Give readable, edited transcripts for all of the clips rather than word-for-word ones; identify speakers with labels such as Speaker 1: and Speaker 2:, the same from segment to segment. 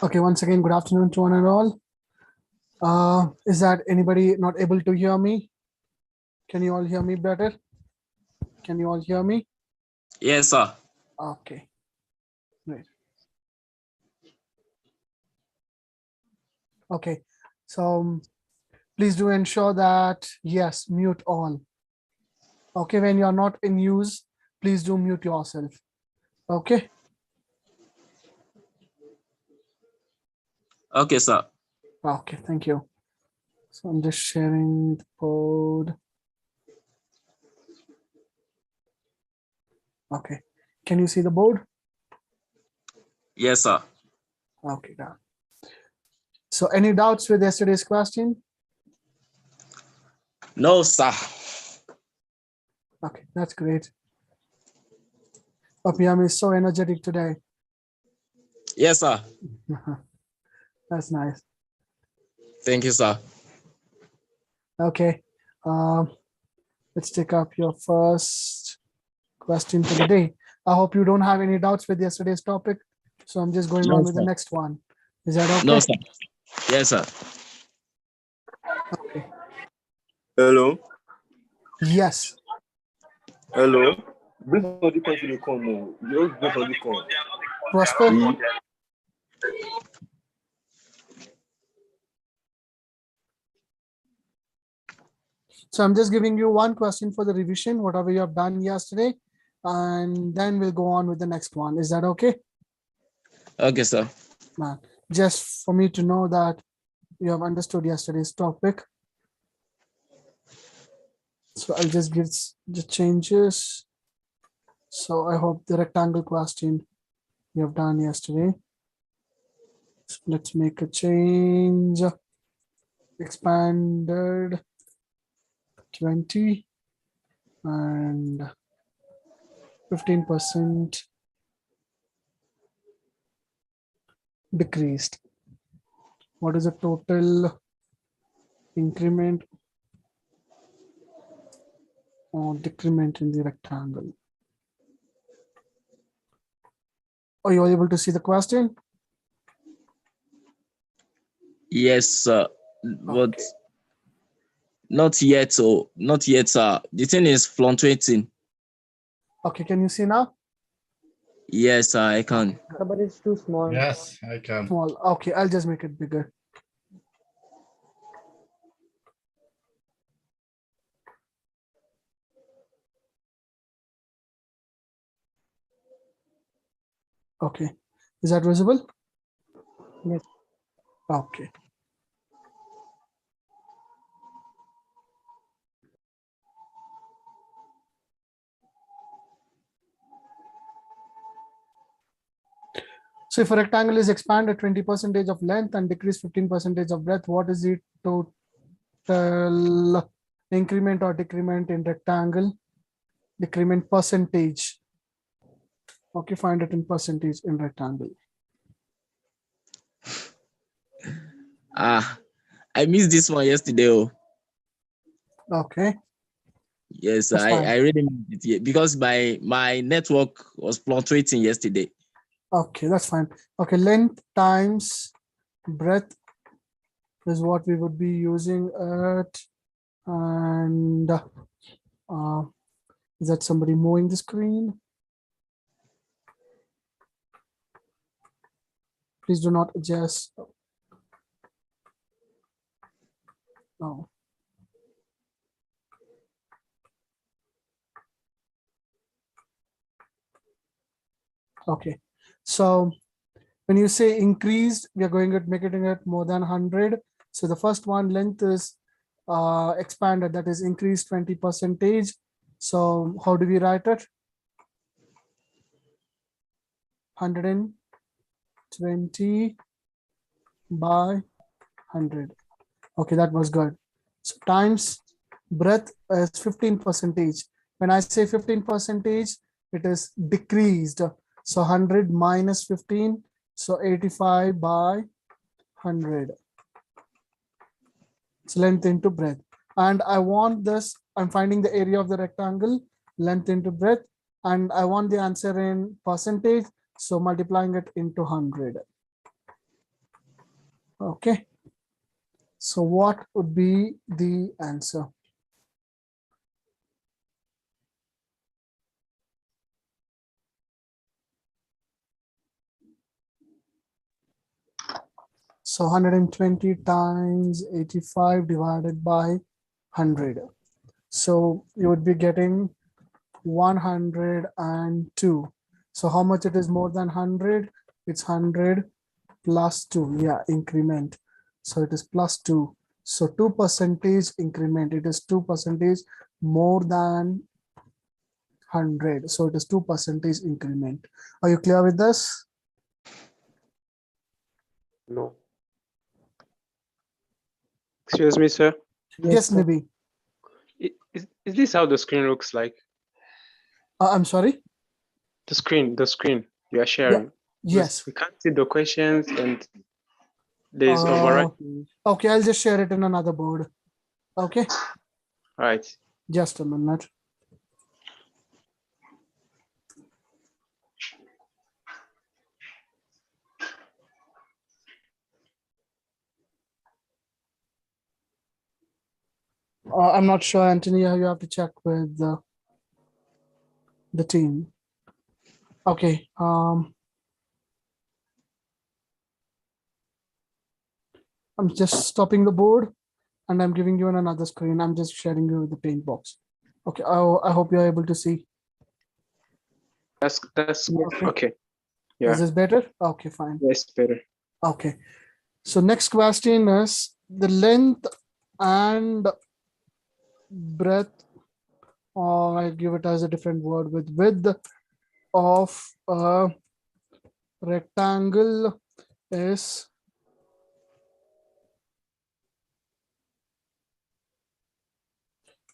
Speaker 1: Okay, once again, good afternoon to one and all. Is that anybody not able to hear me? Can you all hear me better? Can you all hear me?
Speaker 2: Yes, sir.
Speaker 1: Okay, great. Okay, so please do ensure that, yes, mute all. Okay, when you're not in use, please do mute yourself. Okay.
Speaker 2: Okay, sir.
Speaker 1: Okay, thank you. So I'm just sharing the code. Okay, can you see the board?
Speaker 2: Yes, sir.
Speaker 1: Okay, done. So any doubts with yesterday's question?
Speaker 2: No, sir.
Speaker 1: Okay, that's great. IPM is so energetic today.
Speaker 2: Yes, sir.
Speaker 1: That's nice.
Speaker 2: Thank you, sir.
Speaker 1: Okay, let's take up your first question for the day. I hope you don't have any doubts with yesterday's topic. So I'm just going
Speaker 2: No,
Speaker 1: on with the
Speaker 2: sir.
Speaker 1: next one. Is that okay?
Speaker 2: No, sir. Yes, sir.
Speaker 1: Okay.
Speaker 3: Hello.
Speaker 1: Yes.
Speaker 3: Hello. Bring somebody come to the call. Just bring somebody come.
Speaker 1: Prosper. So I'm just giving you one question for the revision, whatever you have done yesterday, and then we'll go on with the next one. Is that okay?
Speaker 2: Okay, sir.
Speaker 1: Just for me to know that you have understood yesterday's topic. So I'll just give the changes. So I hope the rectangle question you have done yesterday. So let's make a change. Expanded 20 and 15% decreased. What is the total increment or decrement in the rectangle? Are you able to see the question?
Speaker 2: Yes, sir. But
Speaker 1: Okay.
Speaker 2: not yet. So not yet, sir. The thing is fluctuating.
Speaker 1: Okay, can you see now?
Speaker 2: Yes, sir, I can.
Speaker 4: But it's too small.
Speaker 5: Yes, I can.
Speaker 1: Small. Okay, I'll just make it bigger. Okay, is that visible?
Speaker 4: Yes.
Speaker 1: Okay. So if a rectangle is expanded 20% of length and decrease 15% of breadth, what is the total increment or decrement in rectangle? Decrement percentage. Okay, find it in percentage in rectangle.
Speaker 2: I missed this one yesterday. Oh.
Speaker 1: Okay.
Speaker 2: Yes,
Speaker 1: That's fine.
Speaker 2: I really missed it because my network was fluctuating yesterday.
Speaker 1: Okay, that's fine. Okay, length times breadth is what we would be using it. And is that somebody moving the screen? Please do not adjust. No. Okay, so when you say increased, we are going to make it more than 100. So the first one, length is expanded, that is increased 20%. So how do we write it? 120 by 100. Okay, that was good. So times breadth is 15%. When I say 15%, it is decreased. So 100 minus 15, so 85 by 100. It's length into breadth. and I want this, I'm finding the area of the rectangle, length into breadth, and I want the answer in percentage, so multiplying it into 100. Okay, so what would be the answer? So 120 times 85 divided by 100. So you would be getting 102. So how much it is more than 100? It's 100 plus 2. Yeah, increment. So it is plus 2. So 2% increment. It is 2% more than 100. So it is 2% increment. Are you clear with this?
Speaker 5: No. Excuse me, sir.
Speaker 1: Yes,
Speaker 4: sir.
Speaker 1: Nibi.
Speaker 5: Is this how the screen looks like?
Speaker 1: I'm sorry.
Speaker 5: The screen you are sharing.
Speaker 1: Yes.
Speaker 5: We can't see the questions and there is
Speaker 1: Uh,
Speaker 5: overwriting.
Speaker 1: Okay, I'll just share it in another board. Okay,
Speaker 5: Right.
Speaker 1: just a minute. I'm not sure, Anthony, you have to check with the team. Okay. I'm just stopping the board and I'm giving you on another screen. I'm just sharing you the paint box. Okay, I hope you're able to see.
Speaker 5: That's
Speaker 1: Okay.
Speaker 5: okay. Yeah.
Speaker 1: Is this better? Okay, fine.
Speaker 5: Yes, better.
Speaker 1: Okay. So next question is the length and breadth, or I give it as a different word, with width of a rectangle is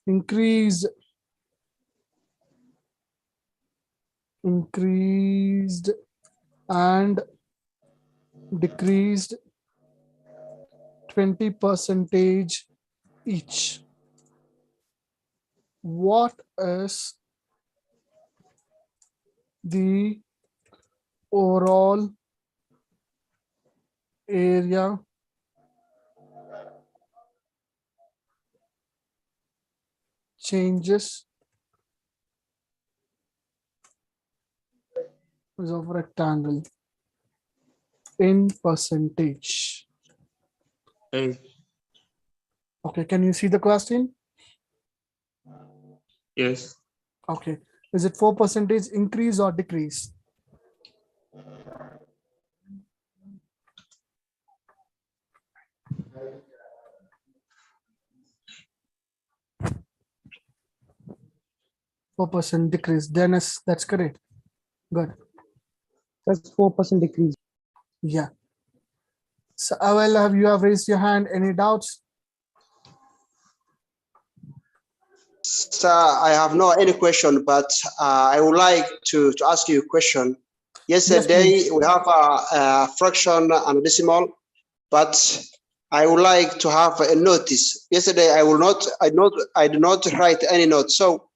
Speaker 1: increased and decreased 20% each. What is the overall area changes of rectangle in percentage? Okay, can you see the question?
Speaker 2: Yes.
Speaker 1: Okay, is it 4% increase or decrease? %4 decrease. Dennis, that's correct. Good.
Speaker 4: That's 4% decrease.
Speaker 1: Yeah. So, well, you have raised your hand. Any doubts?
Speaker 6: Sir, I have no any question, but I would like to ask you a question. Yesterday
Speaker 1: Yes,
Speaker 6: we have a fraction and a decimal, but I would like to have a notice. Yesterday I do not write any note. So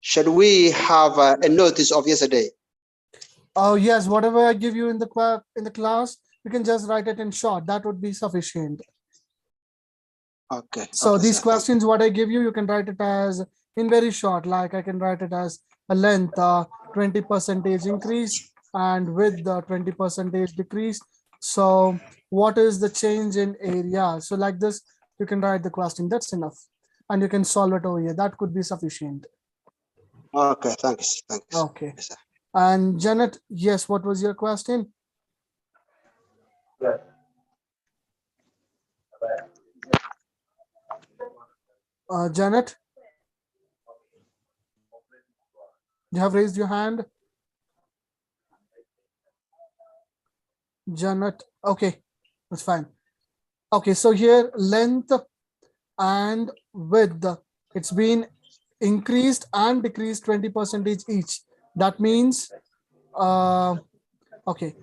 Speaker 6: should we have a notice of yesterday?
Speaker 1: Oh yes, whatever I give you in the class, you can just write it in short. That would be sufficient.
Speaker 6: Okay.
Speaker 1: So
Speaker 6: okay,
Speaker 1: these
Speaker 6: sir.
Speaker 1: questions, what I give you, you can write it as in very short. Like I can write it as a length 20% increase and with the 20% decrease. So what is the change in area? So like this, you can write the question. That's enough, and you can solve it over here. That could be sufficient.
Speaker 6: Okay, thanks. Thanks.
Speaker 1: Okay.
Speaker 6: Yes, sir.
Speaker 1: And Janet, yes, what was your question? Janet, you have raised your hand. Janet, okay, that's fine. Okay, so here length and width, it's been increased and decreased 20% each. That means, okay,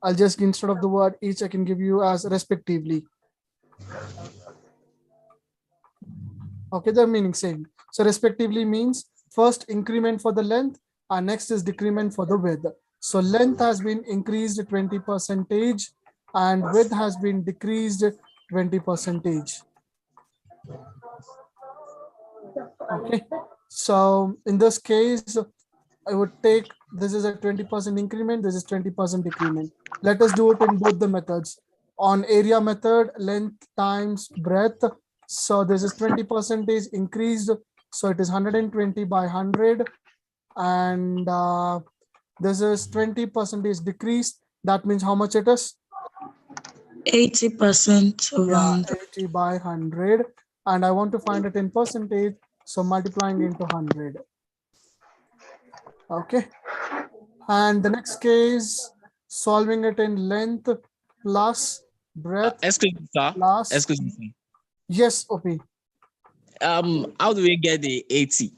Speaker 1: I'll just, instead of the word each, I can give you as respectively. Okay, the meaning same. So respectively means first increment for the length and next is decrement for the width. So length has been increased 20% and width has been decreased 20%. Okay, so in this case, I would take, this is a 20% increment, this is 20% decrement. Let us do it in both the methods. On area method, length times breadth. So this is 20% increased. So it is 120 by 100. And this is 20% decreased. That means how much it is?
Speaker 7: 80% of
Speaker 1: Yeah,
Speaker 7: 100.
Speaker 1: 80 by 100. And I want to find it in percentage. So multiplying into 100. Okay. And the next case, solving it in length plus breadth
Speaker 2: Excuse me, sir.
Speaker 1: plus.
Speaker 2: Excuse me, sir.
Speaker 1: Yes, OP.
Speaker 2: How do we get the 80?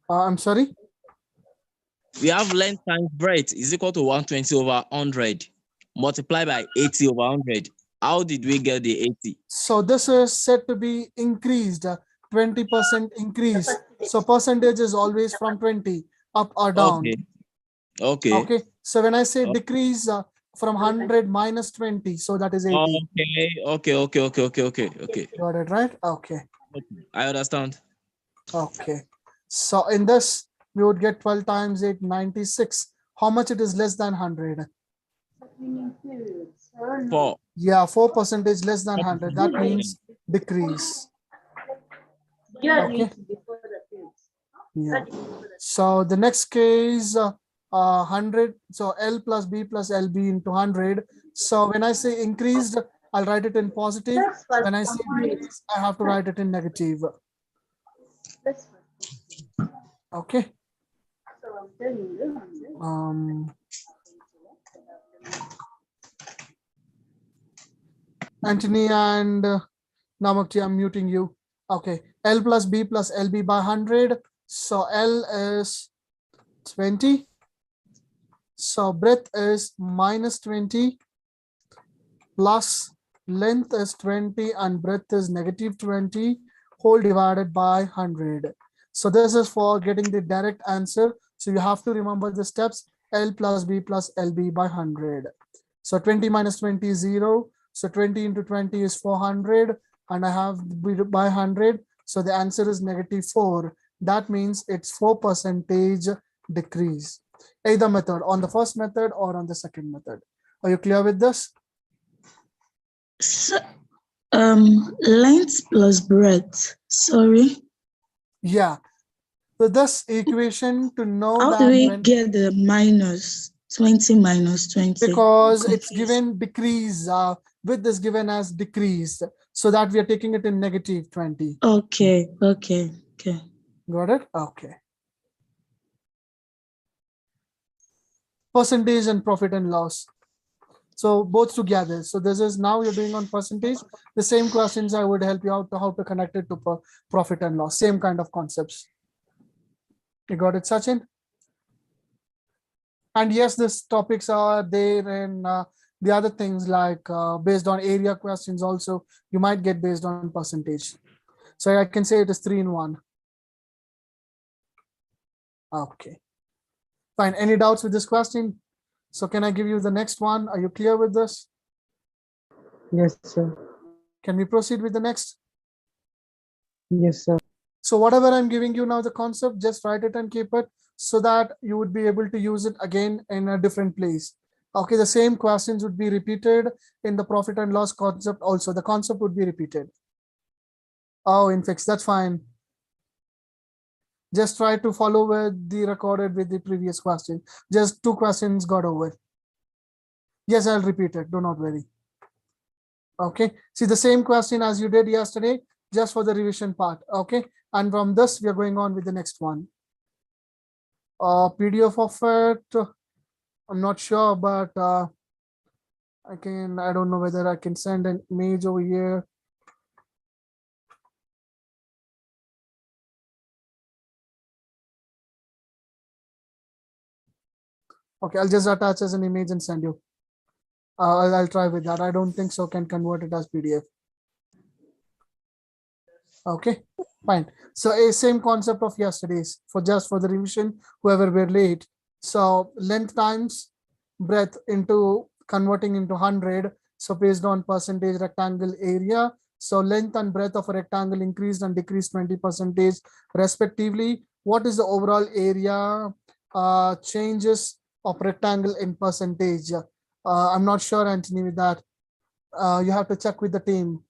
Speaker 1: I'm sorry.
Speaker 2: We have length times breadth is equal to 120 over 100 multiplied by 80 over 100. How did we get the 80?
Speaker 1: So this is said to be increased, 20% increase. So percentage is always from 20 up or down.
Speaker 2: Okay. Okay.
Speaker 1: Okay. So when I say
Speaker 2: Okay.
Speaker 1: decrease from 100 minus 20, so that is 80.
Speaker 2: Okay.
Speaker 1: Got it, right? Okay.
Speaker 2: I understand.
Speaker 1: Okay. So in this, we would get 12 times 8, 96. How much it is less than 100?
Speaker 2: 4.
Speaker 1: Yeah, 4% less than 100. That means decrease. Okay. Yeah. So the next case, 100. So L plus B plus LB into 100. So when I say increased, I'll write it in positive. When I say decreased, I have to write it in negative. Okay. Anthony and Namakji, I'm muting you. Okay. L plus B plus LB by 100. So L is 20. So breadth is minus 20 plus length is 20 and breadth is negative 20 whole divided by 100. So this is for getting the direct answer. So you have to remember the steps. L plus B plus LB by 100. So 20 minus 20 is 0. So 20 into 20 is 400 and I have B by 100. So the answer is negative 4. That means it's 4% decrease. Either method, on the first method or on the second method. Are you clear with this?
Speaker 7: So, length plus breadth. Sorry.
Speaker 1: Yeah. So this equation to know
Speaker 7: How
Speaker 1: that
Speaker 7: do we
Speaker 1: when,
Speaker 7: get the minus 20 minus 20?
Speaker 1: because
Speaker 7: I'm
Speaker 1: it's
Speaker 7: confused.
Speaker 1: given decrease, with this given as decreased, so that we are taking it in negative 20.
Speaker 7: Okay.
Speaker 1: Got it? Okay. Percentage and profit and loss. So both together. So this is now you're doing on percentage. The same questions I would help you out to how to connect it to profit and loss. Same kind of concepts. You got it, Sachin? And yes, these topics are there in the other things like based on area questions also, you might get based on percentage. So I can say it is 3-in-1. Okay. Fine. Any doubts with this question? So can I give you the next one? Are you clear with this?
Speaker 4: Yes, sir.
Speaker 1: Can we proceed with the next?
Speaker 4: Yes, sir.
Speaker 1: So whatever I'm giving you now, the concept, just write it and keep it so that you would be able to use it again in a different place. Okay, the same questions would be repeated in the profit and loss concept also. The concept would be repeated. Oh, in fix, that's fine. Just try to follow with the recorded with the previous question. Just 2 questions got over. Yes, I'll repeat it. Do not worry. Okay, see the same question as you did yesterday, just for the revision part. Okay, and from this, we are going on with the next one. PDF of it, I'm not sure, but I don't know whether I can send an image over here. Okay, I'll just attach as an image and send you. I'll try with that. I don't think so can convert it as PDF. Okay, fine. So a same concept of yesterday's for the revision, whoever were late. So length times breadth into converting into 100. So based on percentage rectangle area. So length and breadth of a rectangle increased and decreased 20% respectively. What is the overall area changes of rectangle in percentage? I'm not sure, Anthony, with that. You have to check with the team.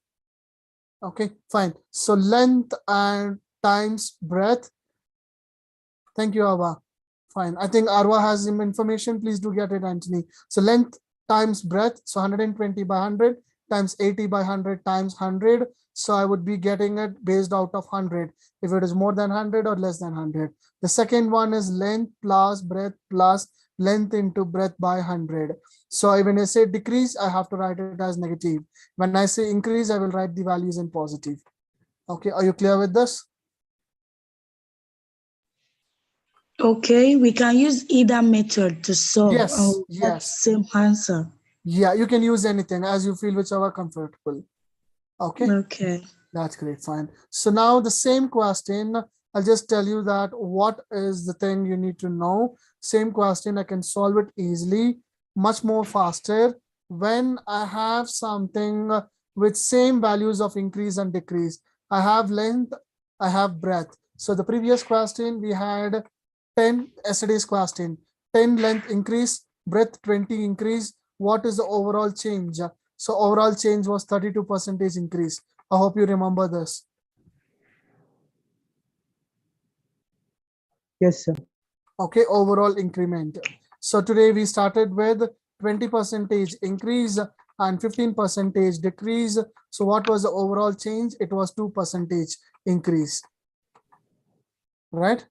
Speaker 1: Okay, fine. So length and times breadth. Thank you, Arwa. Fine. I think Arwa has some information. Please do get it, Anthony. So length times breadth. So 120 by 100 times 80 by 100 times 100. So I would be getting it based out of 100. If it is more than 100 or less than 100. The second one is length plus breadth plus length into breadth by 100. So when I say decrease, I have to write it as negative. When I say increase, I will write the values in positive. Okay, are you clear with this?
Speaker 7: Okay, we can use either method to solve.
Speaker 1: Yes,
Speaker 7: Get
Speaker 1: yes.
Speaker 7: same answer.
Speaker 1: Yeah, you can use anything as you feel, whichever comfortable. Okay,
Speaker 7: Okay.
Speaker 1: that's great, fine. So now the same question, I'll just tell you that what is the thing you need to know. Same question, I can solve it easily, much more faster when I have something with same values of increase and decrease. I have length, I have breadth. So the previous question we had 10, yesterday's question, 10 length increase, breadth 20 increase. What is the overall change? So overall change was 32% increase. I hope you remember this.
Speaker 4: Yes, sir.
Speaker 1: Okay, overall increment. So today we started with 20% increase and 15% decrease. So what was the overall change? It was 2% increase, right?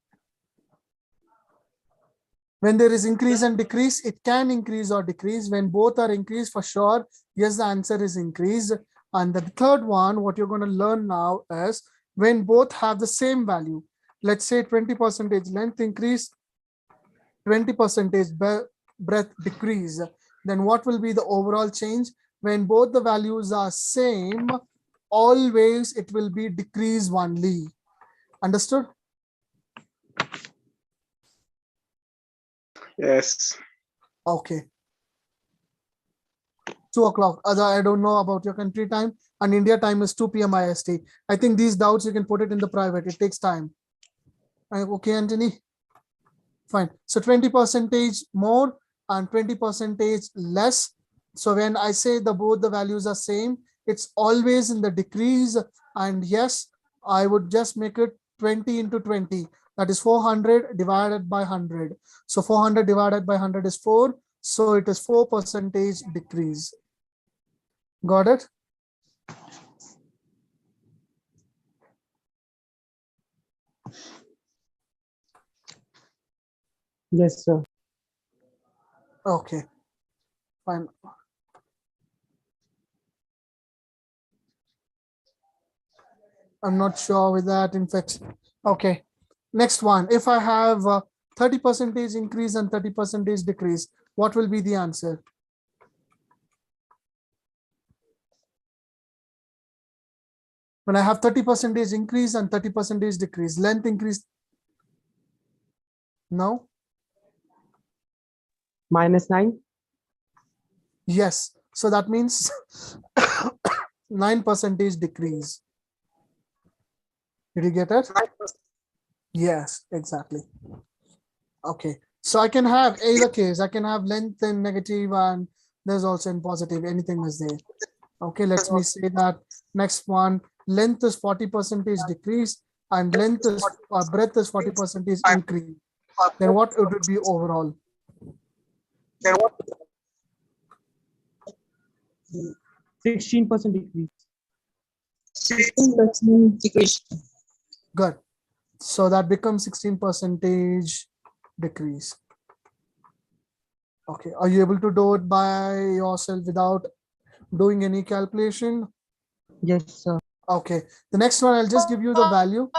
Speaker 1: When there is increase and decrease, it can increase or decrease. When both are increased, for sure, yes, the answer is increase. And the third one, what you're going to learn now is when both have the same value. Let's say 20% length increase, 20% breadth decrease. Then what will be the overall change? When both the values are same, always it will be decrease only. Understood?
Speaker 5: Yes.
Speaker 1: Okay. 2 o'clock. I don't know about your country time, and India time is 2 p.m. IST. I think these doubts you can put it in the private. It takes time. Okay, Anthony. Fine. So 20% more and 20% less. So when I say both the values are same, it's always in the decrease. And yes, I would just make it 20 into 20. That is 400 divided by 100. So 400 divided by 100 is 4. So it is 4% decrease. Got it?
Speaker 4: Yes, sir.
Speaker 1: Okay, fine. I'm not sure with that. In fact, okay. Next one. If I have 30% increase and 30% decrease, what will be the answer? When I have 30% increase and 30% decrease, length increase. No?
Speaker 4: -9.
Speaker 1: Yes. So that means 9% decrease. Did you get it? Yes, exactly. Okay. So I can have either case. I can have length in negative and there's also in positive. Anything is there. Okay, let me say that. Next one, length is 40% decrease and length is breadth is 40% increase. Then what it would be overall?
Speaker 4: 16% decrease.
Speaker 7: 16% decrease.
Speaker 1: Good. So that becomes 16% decrease. Okay, are you able to do it by yourself without doing any calculation?
Speaker 4: Yes, sir.
Speaker 1: Okay, the next one, I'll just give you the value.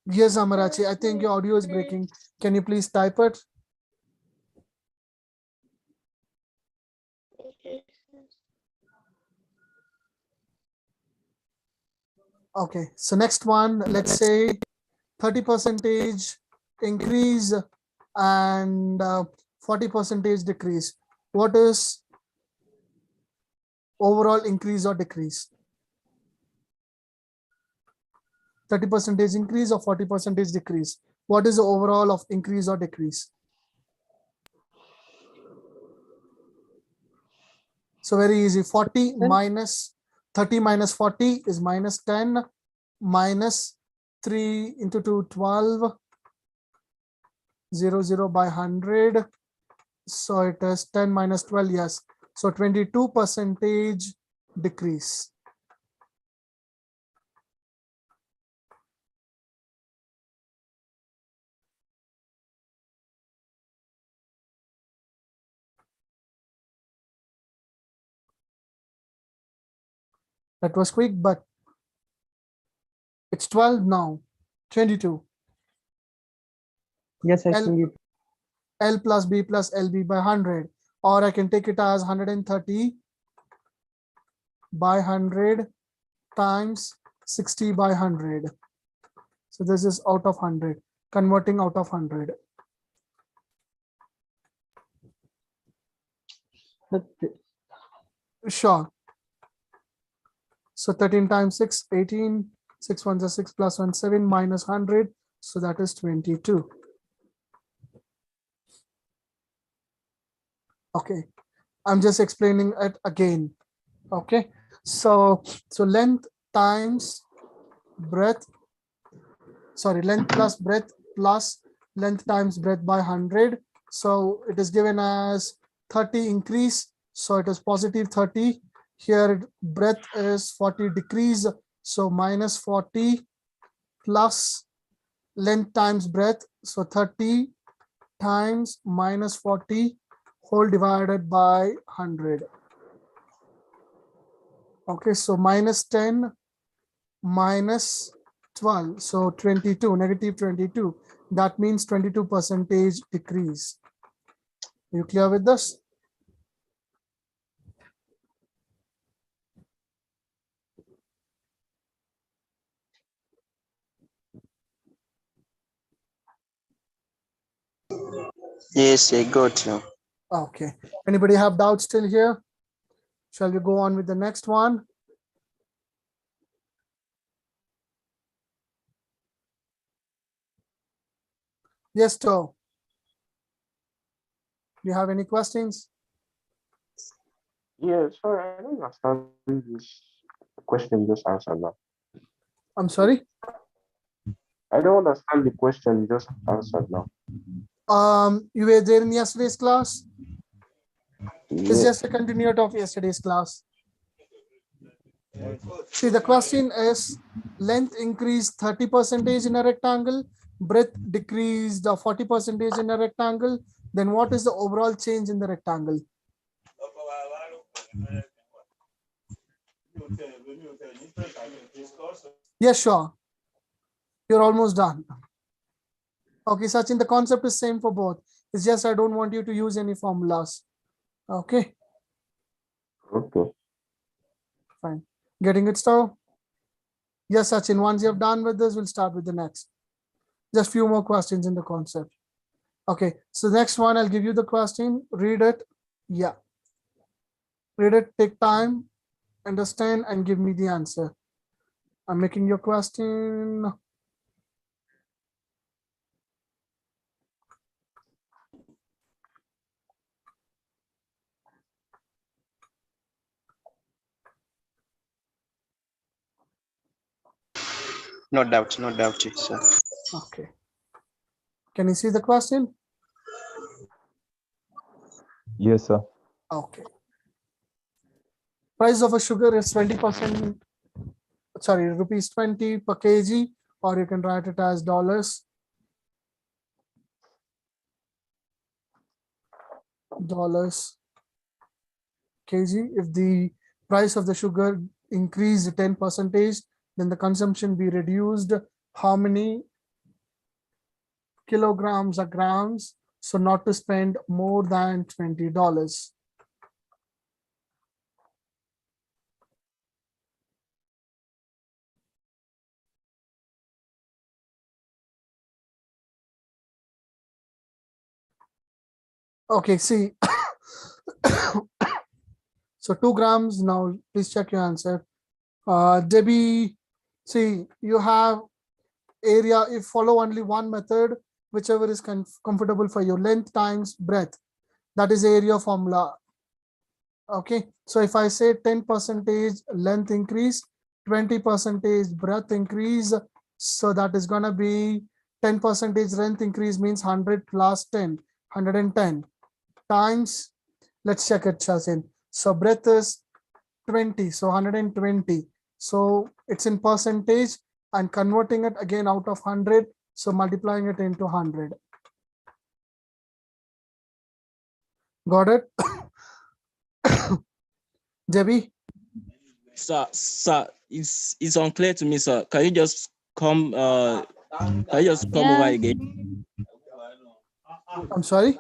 Speaker 1: Yes, Amarachi, I think your audio is breaking. Can you please type it? Okay, so next one, let's say 30% increase and 40% decrease. What is overall increase or decrease? 30% increase or 40% decrease? What is the overall of increase or decrease? So very easy. 40 minus 30 minus 40 is minus 10, minus 3 into 2, 12, 0 by 100. So it is 10 minus 12, yes. So 22% decrease. That was quick, but it's 12 now, 22.
Speaker 4: Yes, I
Speaker 1: L,
Speaker 4: think it.
Speaker 1: L plus B plus LB by 100. Or I can take it as 130 by 100 times 60 by 100. So this is out of 100, converting out of 100. Sure. So 13 times 6, 18, 6 ones are 6 plus 1, 7 minus 100. So that is 22. Okay, I'm just explaining it again. Okay, so length times breadth, sorry, length plus breadth plus length times breadth by 100. So it is given as 30 increase. So it is positive 30. Here breadth is 40 decrease. So minus 40 plus length times breadth. So 30 times minus 40 whole divided by 100. Okay, so minus 10 minus 12, so 22, negative 22. That means 22% decrease. Are you clear with this?
Speaker 6: Yes, I got you.
Speaker 1: Okay. Anybody have doubts still here? Shall we go on with the next one? Yes, Joe. Do you have any questions?
Speaker 8: Yeah, sorry, I don't understand this question you just answered now.
Speaker 1: I'm sorry.
Speaker 8: I don't understand the question you just answered now.
Speaker 1: You were there in yesterday's class? It's
Speaker 8: Yeah.
Speaker 1: just a continuation of yesterday's class. See, the question is length increased 30% in a rectangle, breadth decreased 40% in a rectangle. Then what is the overall change in the rectangle? Yes, sure. You're almost done. Okay, Sachin, the concept is same for both. It's just I don't want you to use any formulas. Okay.
Speaker 8: Okay.
Speaker 1: Fine. Getting it, Stow? Yes, Sachin, once you have done with this, we'll start with the next. Just few more questions in the concept. Okay, so next one, I'll give you the question, read it. Yeah. Read it, take time, understand, and give me the answer. I'm making your question.
Speaker 6: No doubt, sir.
Speaker 1: Okay. Can you see the question?
Speaker 9: Yes, sir.
Speaker 1: Okay. Price of a sugar is 20%, sorry, rupees 20 per kg, or you can write it as dollars kg. If the price of the sugar increased 10%, then the consumption be reduced how many kilograms or grams? So not to spend more than $20. Okay, see. So 2 grams now, please check your answer. Debbie, see, you have area, if follow only one method, whichever is comfortable for you, length times breadth, that is area formula. Okay, so if I say 10% length increase, 20% breadth increase, so that is gonna be 10% length increase means 100 plus 10, 110 times, let's check it, Shasin. So breadth is 20, so 120. So it's in percentage and converting it again out of 100. So multiplying it into 100. Got it? Debbie?
Speaker 2: Sir, it's unclear to me, sir. Can you just come over again?
Speaker 1: I'm sorry?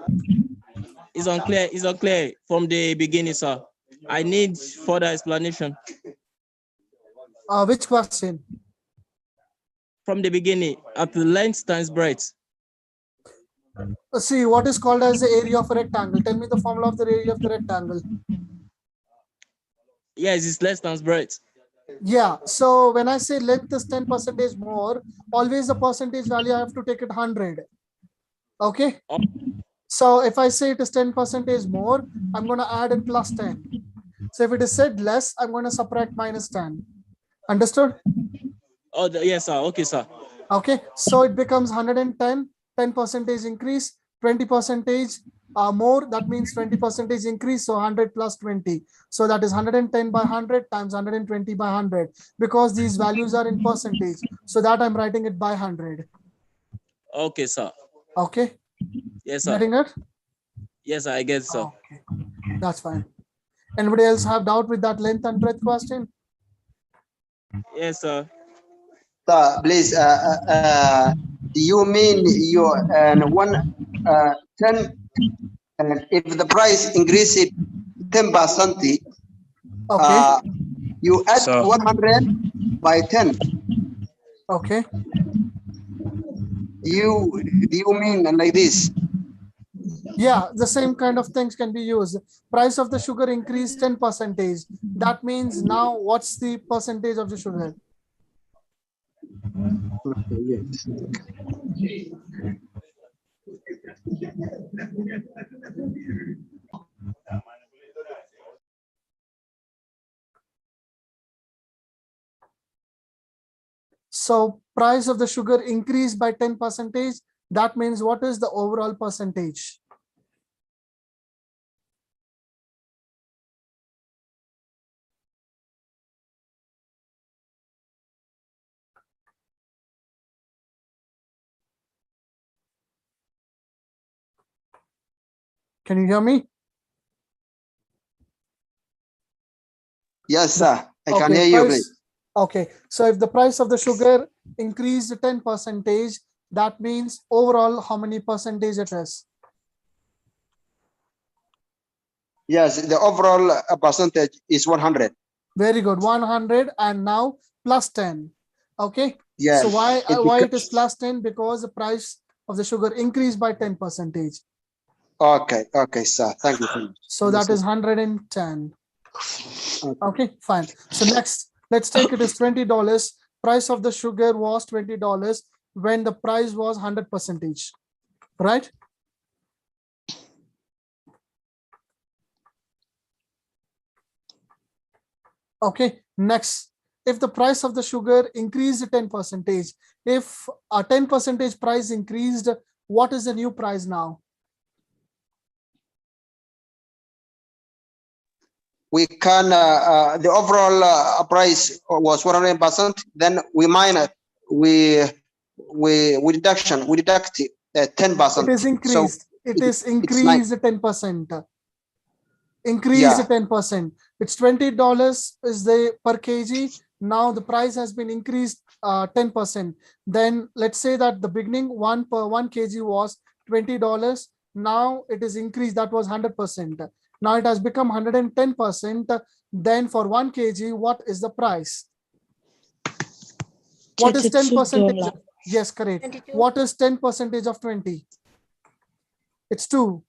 Speaker 2: It's unclear from the beginning, sir. I need further explanation.
Speaker 1: Which question?
Speaker 2: From the beginning, at the length times breadth.
Speaker 1: See, what is called as the area of a rectangle? Tell me the formula of the area of the rectangle.
Speaker 2: Yes, it's less times breadth.
Speaker 1: Yeah, so when I say length is 10% more, always the percentage value I have to take it 100. Okay. So if I say it is 10% more, I'm going to add in plus 10. So if it is said less, I'm going to subtract minus 10. Understood?
Speaker 2: Oh, yes, sir. Okay, sir.
Speaker 1: Okay, so it becomes 110, 10% increase, 20% more, that means 20% increase, so 100 plus 20. So that is 110 by 100 times 120 by 100, because these values are in percentage. So that I'm writing it by 100.
Speaker 2: Okay, sir.
Speaker 1: Okay.
Speaker 2: Yes, sir.
Speaker 1: Getting it?
Speaker 2: Yes, I get it, sir.
Speaker 1: Okay, that's fine. Anybody else have doubt with that length and breadth question?
Speaker 2: Yes, sir.
Speaker 6: Sir, please, you mean you 10, and if the price increases 10%,
Speaker 1: Okay.
Speaker 6: you add
Speaker 5: Sir.
Speaker 6: 100 by 10.
Speaker 1: Okay.
Speaker 6: Do you mean like this?
Speaker 1: Yeah, the same kind of things can be used. Price of the sugar increased 10%. That means now what's the percentage of the sugar?
Speaker 6: Okay, yes.
Speaker 1: So price of the sugar increased by 10%. That means what is the overall percentage? Can you hear me?
Speaker 6: Yes, sir. I can
Speaker 1: Okay,
Speaker 6: hear you.
Speaker 1: price. Okay, so if the price of the sugar increased 10%, that means overall how many percentage it is?
Speaker 6: Yes, the overall percentage is 100.
Speaker 1: Very good, 100, and now plus 10. Okay.
Speaker 6: Yes.
Speaker 1: So why it is plus 10? Because the price of the sugar increased by 10%.
Speaker 6: Okay, okay, sir. Thank you.
Speaker 1: So that is 110. Okay, fine. So next, let's take it as $20. Price of the sugar was $20 when the price was 100%, right? Okay, next, if the price of the sugar increased 10%, if a 10% price increased, what is the new price now?
Speaker 6: We can, the overall price was 100%. Then we minus, we deduct 10%.
Speaker 1: It is increased.
Speaker 6: So
Speaker 1: it is increased 10%. Increased 10%. It's $20 is the per kg. Now the price has been increased 10%. Then let's say that the beginning 1 kg was $20. Now it is increased. That was 100%. Now it has become 110%. Then for 1 kg, what is the price? What is 10%? Yes, correct. 22. What is 10% of 20? It's 2.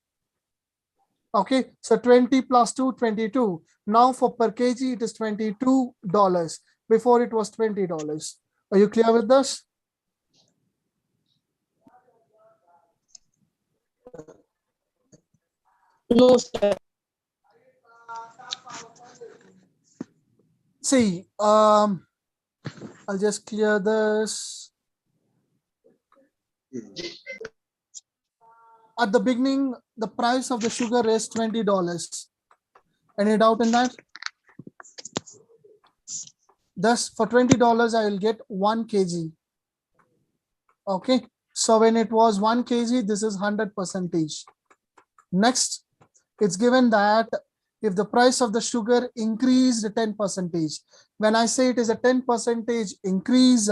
Speaker 1: Okay, so 20 plus 2, 22. Now for per kg, it is $22. Before it was $20. Are you clear with this?
Speaker 7: No, sir.
Speaker 1: See, I'll just clear this. At the beginning, the price of the sugar is $20. Any doubt in that? Thus, for $20, I will get 1 kg. Okay, so when it was 1 kg, this is 100%. Next, it's given that if the price of the sugar increased 10%, when I say it is a 10% increase,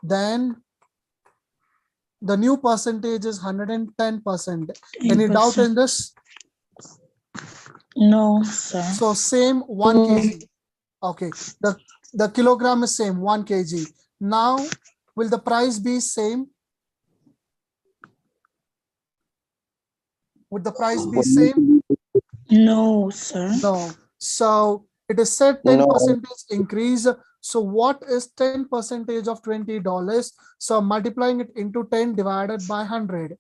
Speaker 1: then the new percentage is 110%. Any doubt in this?
Speaker 7: No, sir.
Speaker 1: So same 1 kg. Okay, the kilogram is same 1 kg. Now, will the price be same? Would the price be same?
Speaker 7: No, sir.
Speaker 1: No. So it is said 10% increase. So what is 10% of $20? So I'm multiplying it into 10 divided by 100.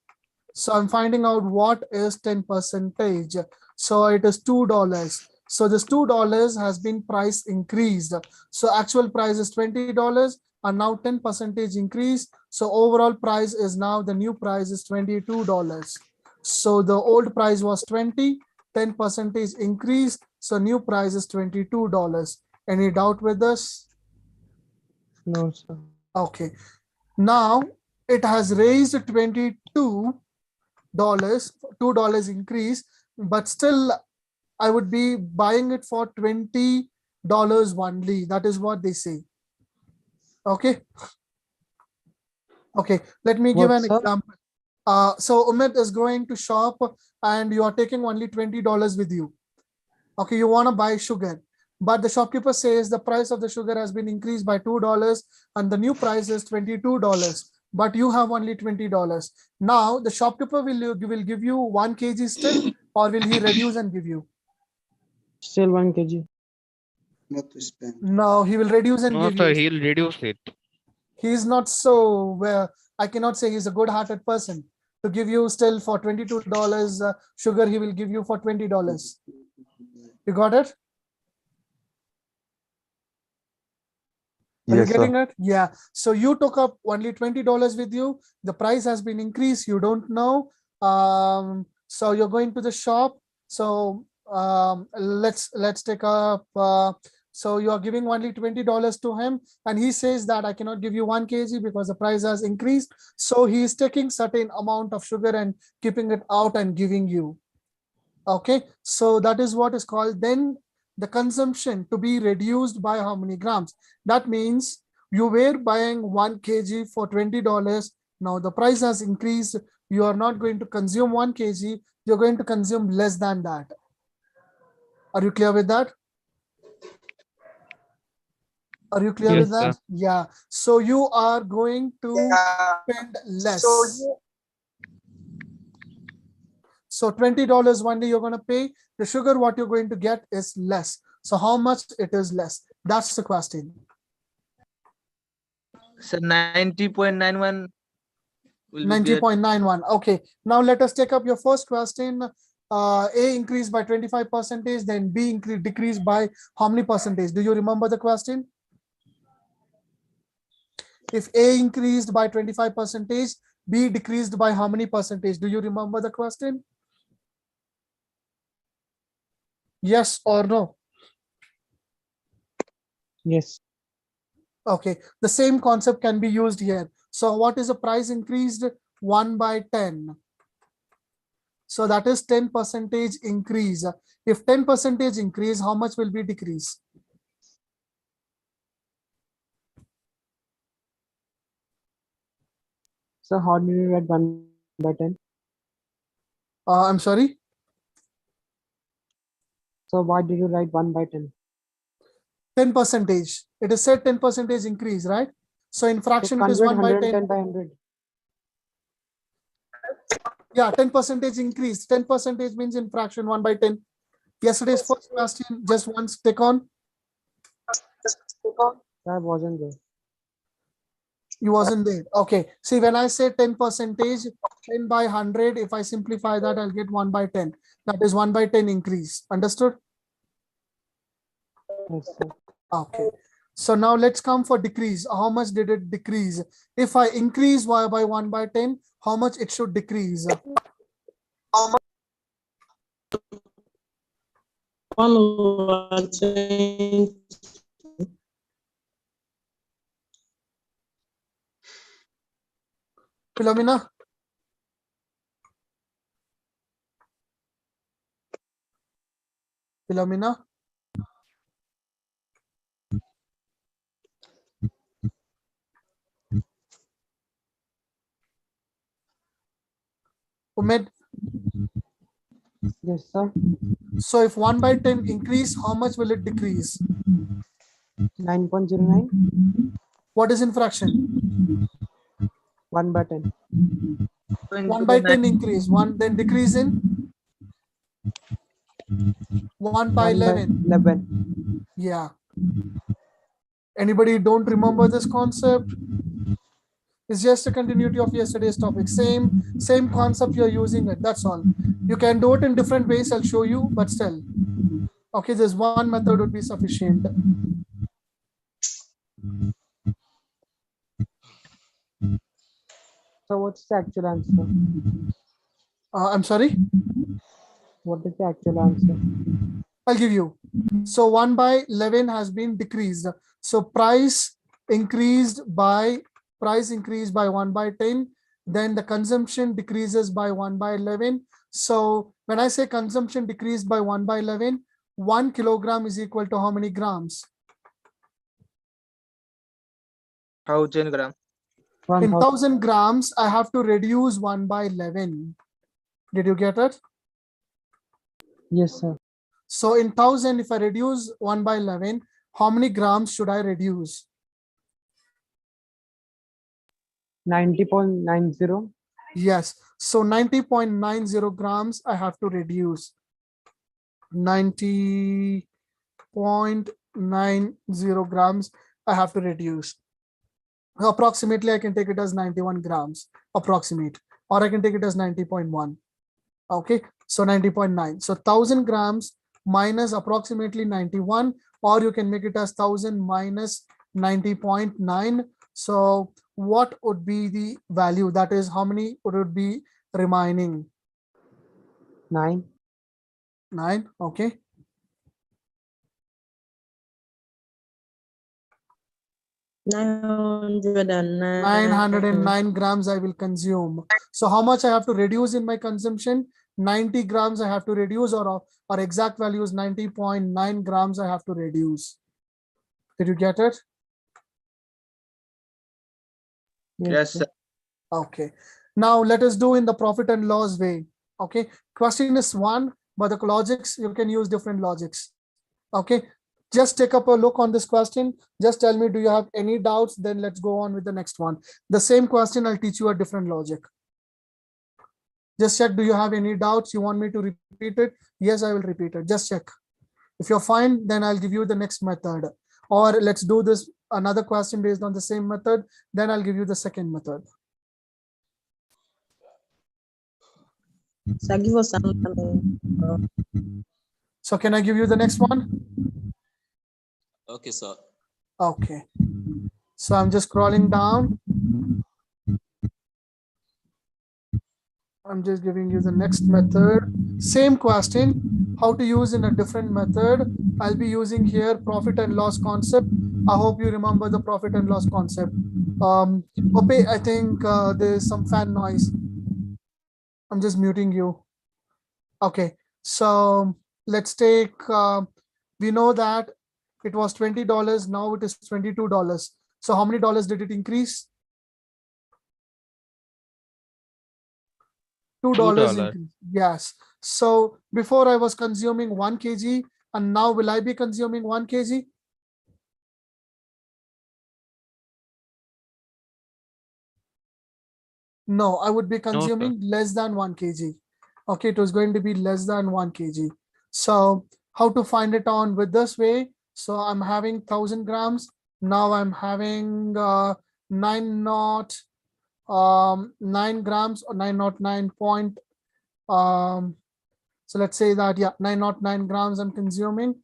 Speaker 1: So I'm finding out what is 10%. So it is $2. So this $2 has been price increased. So actual price is $20 and now 10% increase. So overall price is now the new price is $22. So the old price was 20, 10% increase. So new price is $22. Any doubt with this?
Speaker 4: No, sir.
Speaker 1: Okay. Now it has raised $22, $2 increase, but still I would be buying it for $20 only. That is what they say. Okay. Okay. Let me give
Speaker 4: What,
Speaker 1: an
Speaker 4: sir?
Speaker 1: example. So Umit is going to shop and you are taking only $20 with you. Okay, you want to buy sugar, but the shopkeeper says the price of the sugar has been increased by $2 and the new price is $22, but you have only $20. Now the shopkeeper will give you 1 kg still, or will he reduce and give you?
Speaker 4: Still 1 kg.
Speaker 6: Not to spend.
Speaker 1: No, he will reduce and
Speaker 9: No,
Speaker 1: give
Speaker 9: sir,
Speaker 1: you.
Speaker 9: he'll reduce it.
Speaker 1: He is not so I cannot say he's a good-hearted person to give you still for $22 sugar. He will give you for $20. You got it? Are you
Speaker 8: Yes,
Speaker 1: getting
Speaker 8: sir.
Speaker 1: it? Yeah. So you took up only $20 with you. The price has been increased. You don't know. So you're going to the shop. So let's take up. So you are giving only $20 to him, and he says that I cannot give you 1 kg because the price has increased. So he is taking certain amount of sugar and keeping it out and giving you. Okay. So that is what is called then the consumption to be reduced by how many grams. That means you were buying 1 kg for $20. Now the price has increased. You are not going to consume 1 kg. You're going to consume less than that. Are you clear with that? Are you clear with
Speaker 9: Yes,
Speaker 1: that?
Speaker 9: sir.
Speaker 1: Yeah. So you are going to spend less. So $20 one day you're going to pay. The sugar what you're going to get is less. So how much it is less? That's the question.
Speaker 10: So 90.91 will be paid.
Speaker 1: 90.91. Okay. Now let us take up your first question. A increased by 25%, then B decreased by how many percentage? Do you remember the question? If A increased by 25%, B decreased by how many percentage? Do you remember the question? Yes or no?
Speaker 4: Yes.
Speaker 1: Okay, the same concept can be used here. So what is the price increased? 1 by 10. So that is 10% increase. If 10% increase, how much will be decrease?
Speaker 4: So how do you write 1 by 10?
Speaker 1: I'm sorry.
Speaker 4: So why did you write 1 by 10?
Speaker 1: 10%. It is said 10% increase, right? So in
Speaker 4: So
Speaker 1: fraction, it is 1 by 10.
Speaker 4: 110 by 100.
Speaker 1: Yeah, 10% increase. 10% means in fraction 1 by 10. Yesterday's first question, just once tick on.
Speaker 4: I wasn't there.
Speaker 1: You wasn't there. Okay. See, when I say 10%, 10 by 100, if I simplify that, I'll get 1 by 10. That is 1 by 10 increase. Understood?
Speaker 4: Yes, sir.
Speaker 1: Okay. So now let's come for decrease. How much did it decrease? If I increase y by 1 by 10, how much it should decrease?
Speaker 7: 1/10.
Speaker 1: Philomena? Philomena? Umed?
Speaker 4: Yes, sir.
Speaker 1: So if 1 by 10 increase, how much will it decrease?
Speaker 4: 9.09.
Speaker 1: What is in fraction?
Speaker 4: 1 by 10.
Speaker 1: 1 by 10 increase. 1 then decrease in 1 by
Speaker 4: 1 by
Speaker 1: 11.
Speaker 4: 11.
Speaker 1: Yeah. Anybody don't remember this concept? It's just a continuity of yesterday's topic. Same concept you're using it. That's all. You can do it in different ways. I'll show you, but still. Okay, this one method would be sufficient.
Speaker 4: So what's the actual answer?
Speaker 1: I'm sorry.
Speaker 4: What is the actual answer?
Speaker 1: I'll give you. So 1 by 11 has been decreased. So price increased by 1 by 10. Then the consumption decreases by 1 by 11. So when I say consumption decreased by 1 by 11, 1 kilogram is equal to how many grams?
Speaker 10: 1000 gram.
Speaker 1: In
Speaker 4: 1000.
Speaker 1: 1000 grams, I have to reduce 1 by 11. Did you get it?
Speaker 4: Yes, sir.
Speaker 1: So in 1000, if I reduce 1 by 11, how many grams should I reduce?
Speaker 4: 90.90.
Speaker 1: Yes. So 90.90 grams I have to reduce. 90.90 grams I have to reduce. Approximately, I can take it as 91 grams, approximate, or I can take it as 90.1. Okay, so 90.9. So 1000 grams minus approximately 91, or you can make it as 1000 minus 90.9. So what would be the value? That is, how many would it be remaining?
Speaker 4: 9.
Speaker 1: 9. Okay. 909 grams I will consume. So how much I have to reduce in my consumption? 90 grams I have to reduce, or exact value is 90.9 grams I have to reduce. Did you get it?
Speaker 10: Yes, sir.
Speaker 1: Okay. Now let us do in the profit and loss way. Okay. Question is one, but the logics, you can use different logics. Okay. Just take up a look on this question. Just tell me, do you have any doubts? Then let's go on with the next one. The same question, I'll teach you a different logic. Just check, do you have any doubts? You want me to repeat it? Yes, I will repeat it. Just check. If you're fine, then I'll give you the next method. Or let's do this another question based on the same method. Then I'll give you the second method.
Speaker 7: So give us some.
Speaker 1: So can I give you the next one?
Speaker 2: Okay, sir.
Speaker 1: Okay. So I'm just scrolling down. I'm just giving you the next method. Same question, how to use in a different method. I'll be using here profit and loss concept. I hope you remember the profit and loss concept. Okay, I think there's some fan noise. I'm just muting you. Okay, so let's take, we know that it was $20, now it is $22. So how many dollars did it increase? $2 increase. Yes. So before I was consuming 1 kg, and now will I be consuming 1 kg? No, I would be consuming less than 1 kg. Okay, it was going to be less than 1 kg. So how to find it on with this way? So I'm having 1000 grams. Now I'm having 9 grams or 909 point. So let's say that, yeah, 909 grams I'm consuming.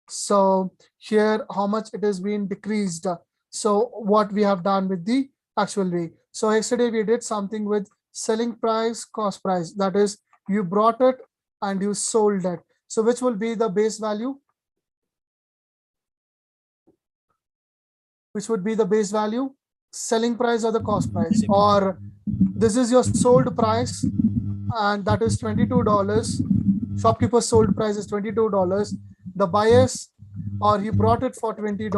Speaker 1: So here, how much it has been decreased. So what we have done with the actual way. So yesterday we did something with selling price, cost price. That is, you brought it and you sold it. So which will be the base value? Which would be the base value? Selling price or the cost price? Or this is your sold price and that is $22. Shopkeeper sold price is $22. The buyers, or he brought it for $20.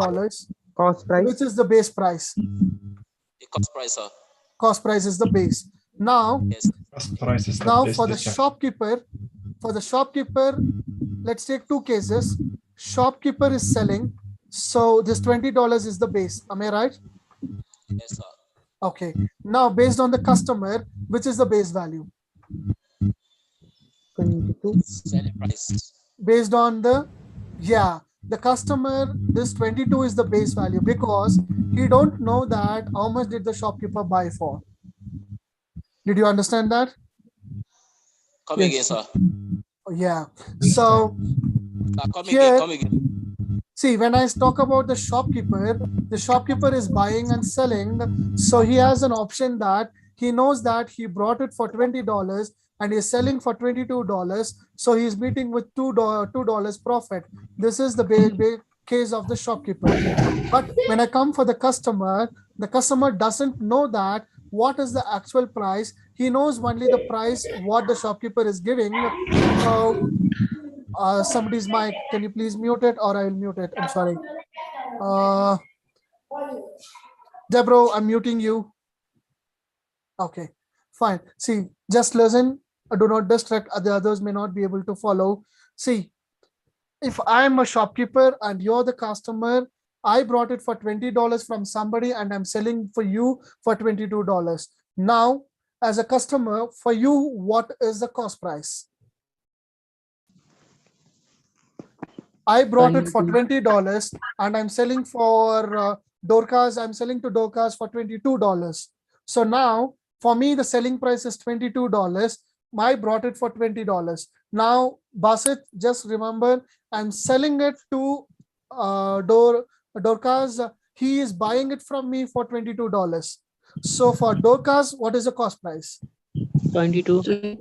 Speaker 4: Cost price.
Speaker 1: Which is the base price?
Speaker 2: The cost price, sir.
Speaker 1: Cost price is the base. Now,
Speaker 2: Yes.
Speaker 1: now for the shopkeeper, let's take two cases. Shopkeeper is selling, so this $20 is the base. Am I right?
Speaker 2: Yes, sir.
Speaker 1: Okay. Now, based on the customer, which is the base value?
Speaker 4: 22.
Speaker 2: Selling price.
Speaker 1: Based on the, yeah, the customer, this 22 is the base value because he don't know that how much did the shopkeeper buy for. Did you understand that?
Speaker 2: Come again, sir.
Speaker 1: Yeah. So
Speaker 2: Come
Speaker 1: here,
Speaker 2: again, come again.
Speaker 1: see, when I talk about the shopkeeper is buying and selling. So he has an option that he knows that he brought it for $20 and he's selling for $22. So he's meeting with $2 profit. This is the big case of the shopkeeper. But when I come for the customer doesn't know that what is the actual price. He knows only the price what the shopkeeper is giving. So somebody's mic, can you please mute it, or I will mute it? I'm sorry. Deborah, I'm muting you. Okay, fine. See, just listen. Do not distract. The others may not be able to follow. See, if I'm a shopkeeper and you're the customer, I brought it for $20 from somebody and I'm selling for you for $22. Now, as a customer, for you, what is the cost price? I brought it for $20 and I'm selling for Dorcas. I'm selling to Dorcas for $22. So now for me, the selling price is $22. I brought it for $20. Now, Basit, just remember, I'm selling it to Dorcas. He is buying it from me for $22. So for Dorcas, what is the cost price?
Speaker 9: 22.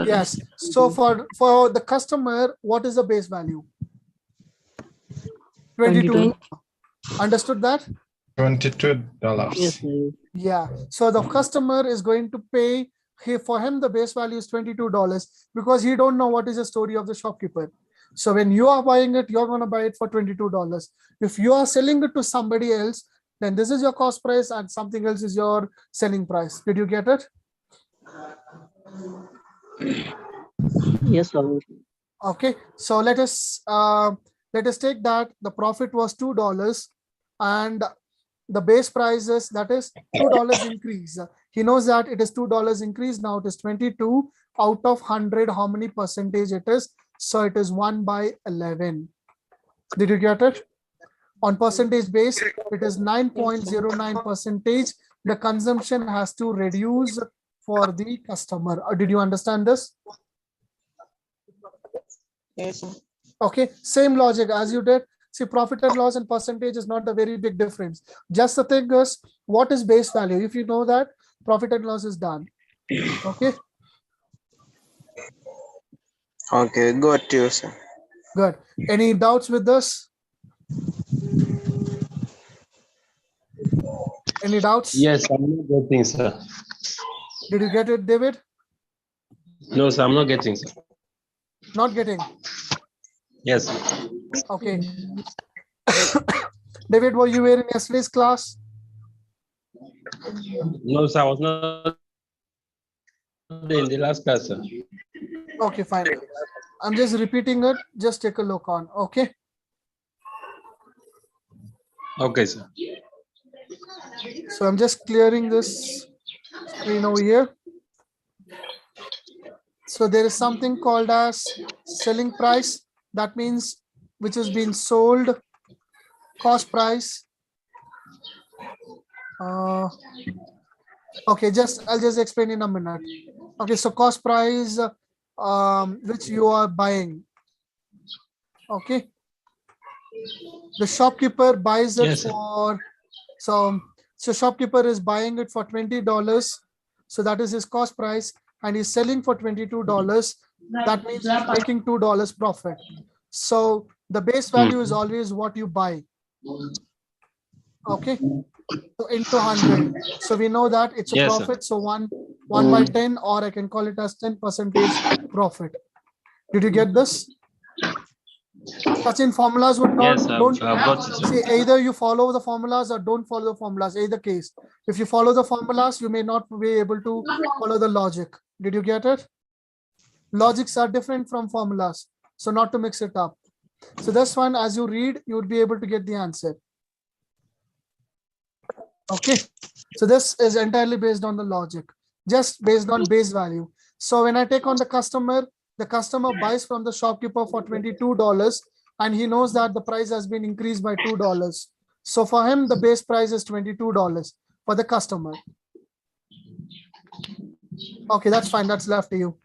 Speaker 1: Yes. So for the customer, what is the base value? 22. Understood that?
Speaker 11: $22.
Speaker 9: Yes,
Speaker 1: Yeah. So the customer is going to pay, for him the base value is $22 because he don't know what is the story of the shopkeeper. So when you are buying it, you're going to buy it for $22. If you are selling it to somebody else, then this is your cost price and something else is your selling price. Did you get it?
Speaker 9: yes, sir.
Speaker 1: Okay. So let us take that the profit was $2 and the base price is, that is $2 increase. He knows that it is $2 increase. Now it is 22 out of 100. How many percentage it is? So it is 1/11. Did you get it? On percentage base, it is 9.09%. The consumption has to reduce for the customer. Did you understand this?
Speaker 9: Yes, sir.
Speaker 1: Okay, same logic as you did. See, profit and loss and percentage is not a very big difference. Just the thing is, what is base value? If you know that, profit and loss is done. Okay.
Speaker 10: Okay, got you, sir.
Speaker 1: Good. Any doubts with this? Any doubts?
Speaker 8: Yes, I'm not getting, sir.
Speaker 1: Did you get it, David?
Speaker 8: No, sir, I'm not getting, sir.
Speaker 1: Not getting.
Speaker 8: Yes, sir.
Speaker 1: Okay. David, were you here in yesterday's class?
Speaker 8: No, sir, I was not in the last class, sir.
Speaker 1: Okay, fine. I'm just repeating it. Just take a look on. Okay.
Speaker 8: Okay, sir.
Speaker 1: So I'm just clearing this screen over here. So there is something called as selling price. That means which is being sold, cost price. Okay, I'll just explain in a minute. Okay, so cost price, which you are buying. Okay, the shopkeeper buys it for, so shopkeeper is buying it for $20. So that is his cost price, and he's selling for $22. That means he's making $2 profit. So the base value is always what you buy. Okay, so into 100. So we know that it's a profit. So 1 by 10, or I can call it as 10% profit. Did you get this? Such in formulas would not, don't see, either you follow the formulas or don't follow the formulas, either case. If you follow the formulas, you may not be able to follow the logic. Did you get it? Logics are different from formulas, so not to mix it up. So this one, as you read, you would be able to get the answer. Okay, so this is entirely based on the logic, just based on base value. So when I take on the customer buys from the shopkeeper for $22, and he knows that the price has been increased by $2. So for him, the base price is $22 for the customer. Okay, that's fine. That's left to you.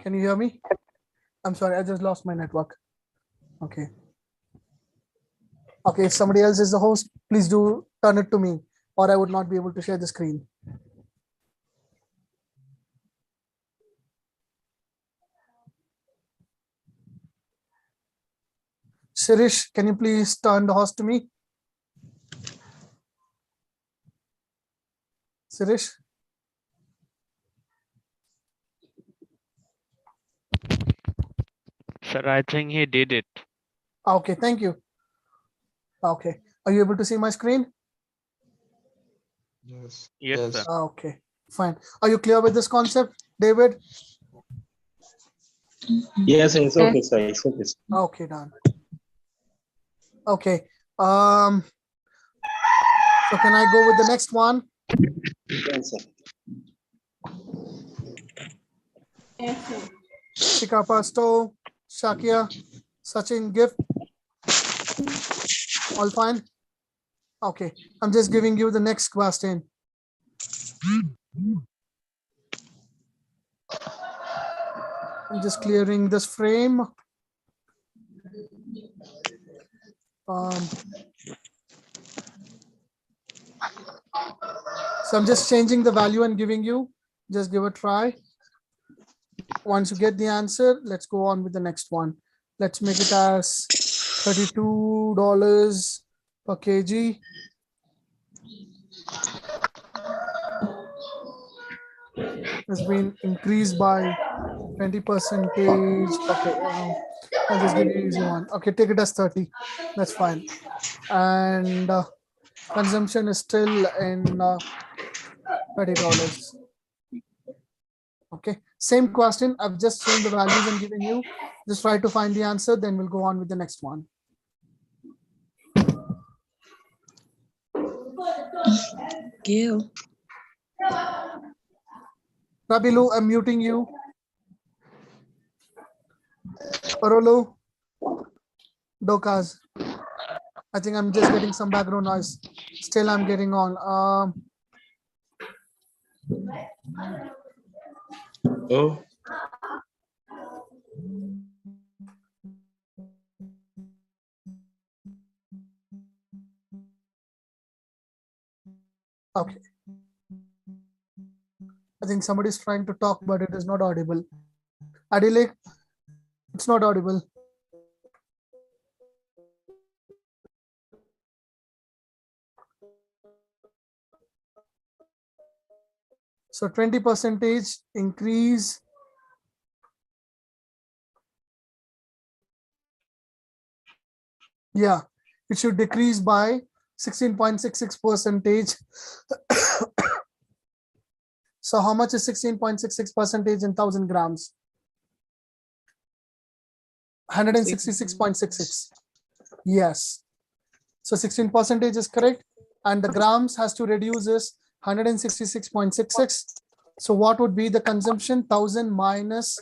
Speaker 1: Can you hear me? I'm sorry, I just lost my network. Okay. Okay, if somebody else is the host, please do turn it to me, or I would not be able to share the screen. Shirish, can you please turn the host to me? Shirish?
Speaker 11: Sir, I think he did it.
Speaker 1: Okay, thank you. Okay, are you able to see my screen?
Speaker 11: Yes. Yes, sir.
Speaker 1: Okay, fine. Are you clear with this concept, David?
Speaker 8: Yes, it's okay, sir. It's okay.
Speaker 1: Okay, done. Okay. So can I go with the next one?
Speaker 8: Yes, sir.
Speaker 1: Shika Pasto, Shakia, Sachin, gift. All fine? Okay, I'm just giving you the next question. I'm just clearing this frame. So I'm just changing the value and giving you, just give a try. Once you get the answer, let's go on with the next one. Let's make it as $32 per kg. Has been increased by 20%. Okay, I'll just give you easy one. Okay, take it as 30. That's fine. And consumption is still in $30. Okay, same question. I've just changed the values and given you. Just try to find the answer, then we'll go on with the next one.
Speaker 7: Gil.
Speaker 1: Rabilu, I'm muting you. Parolo, Dokas. I think I'm just getting some background noise. Still, I'm getting on.
Speaker 8: Oh,
Speaker 1: Okay. I think somebody's trying to talk, but it is not audible. Adile, it's not audible. So 20% increase. Yeah, it should decrease by 16.66%. So how much is 16.66% in 1000 grams? 166.66. Yes. So 16% is correct. And the grams has to reduce is 166.66. So what would be the consumption? 1000 minus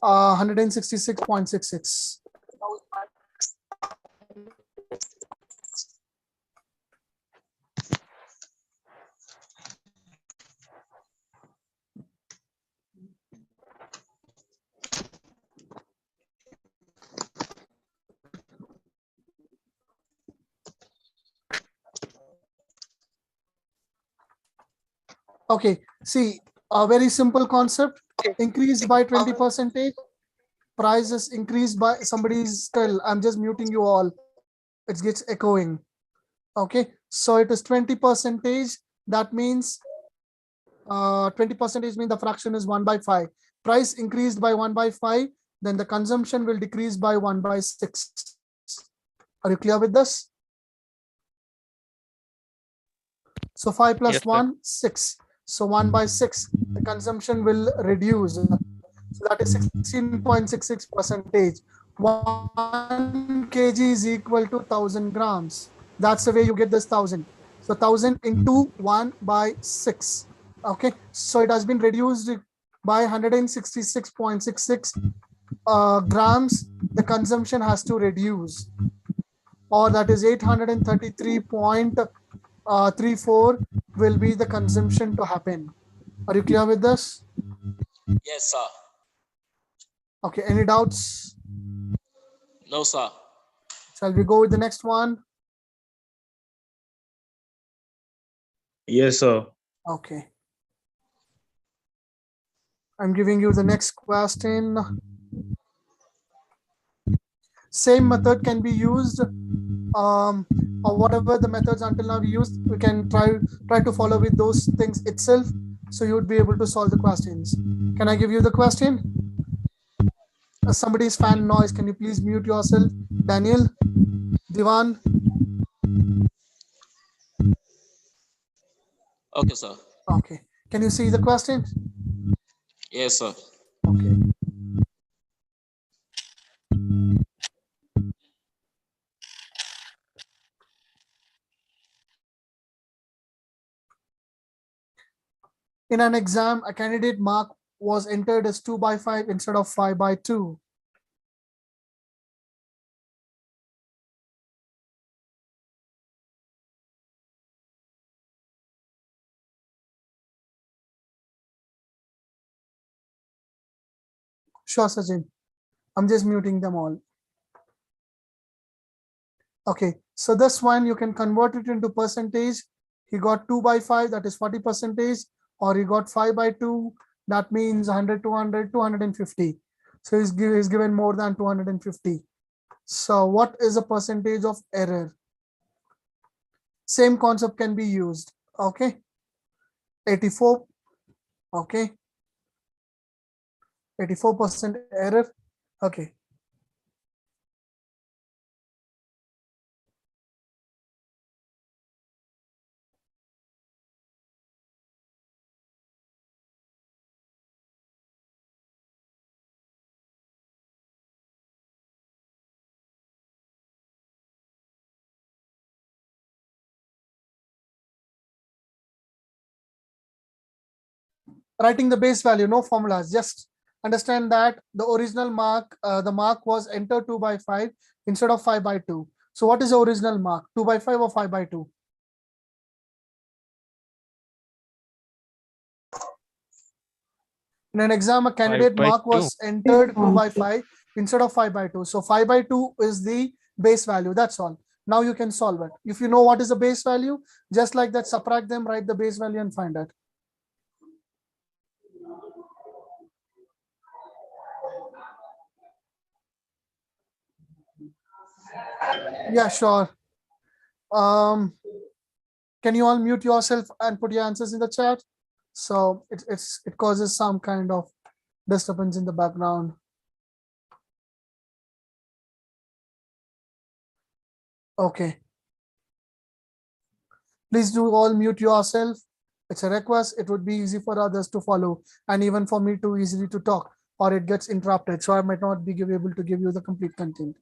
Speaker 1: 166.66. Okay, see, a very simple concept. Increased by 20%. Prices increased by, somebody's still, I'm just muting you all. It gets echoing. Okay, so it is 20%. That means 20% means the fraction is 1/5. Price increased by 1/5, then the consumption will decrease by 1/6. Are you clear with this? So 5 plus
Speaker 11: Yes, sir.
Speaker 1: 1, 6. So 1/6, the consumption will reduce. So that is 16.66%. 1 kg is equal to 1000 grams. That's the way you get this 1000. So 1000 into 1/6. Okay, so it has been reduced by 166.66 grams. The consumption has to reduce, or that is 833.34 will be the consumption to happen. Are you clear with this?
Speaker 2: Yes, sir.
Speaker 1: Okay, any doubts?
Speaker 2: No, sir.
Speaker 1: Shall we go with the next one?
Speaker 8: yes, sir.
Speaker 1: Okay. I'm giving you the next question. Same method can be used, or whatever the methods until now we used, we can try to follow with those things itself, so you would be able to solve the questions. Can I give you the question? Somebody's fan noise. Can you please mute yourself? Daniel, Divan.
Speaker 2: Okay, sir.
Speaker 1: Okay. Can you see the question?
Speaker 2: Yes, sir.
Speaker 1: Okay. In an exam, a candidate mark was entered as 2/5 instead of 5/2. Sure, Sajin. I'm just muting them all. Okay, so this one you can convert it into percentage. He got 2/5, that is 40%, or he got 5/2, that means 100, 200, 250. So he's given more than 250. So what is the percentage of error? Same concept can be used. Okay, 84. Okay, 84% error. Okay. writing the base value, no formulas. Just understand that the original mark, the mark was enter 2 by 5 instead of 5 by 2. So what is the original mark? 2 by 5 or 5 by 2? In an exam, a candidate mark was entered 2 by 5 instead of 5 by 2. So 5 by 2 is the base value. That's all. Now you can solve it. If you know what is the base value, just like that, subtract them, write the base value and find it. Yeah, sure. Can you all mute yourself and put your answers in the chat? So it causes some kind of disturbance in the background. Okay. Please do all mute yourself. It's a request. It would be easy for others to follow and even for me to easily to talk, or it gets interrupted. So I might not be able to give you the complete content.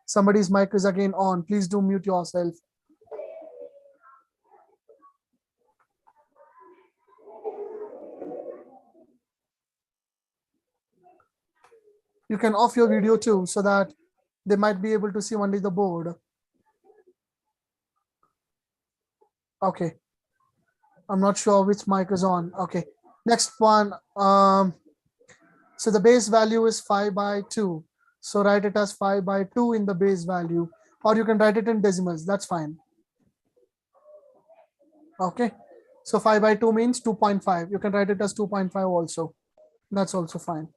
Speaker 1: Somebody's mic is again on. Please do mute yourself. You can off your video too, so that they might be able to see only the board. Okay. I'm not sure which mic is on. Okay. Next one. So the base value is 5 by 2. So write it as 5 by 2 in the base value, or you can write it in decimals. That's fine. Okay. So 5 by 2 means 2.5. You can write it as 2.5 also. That's also fine.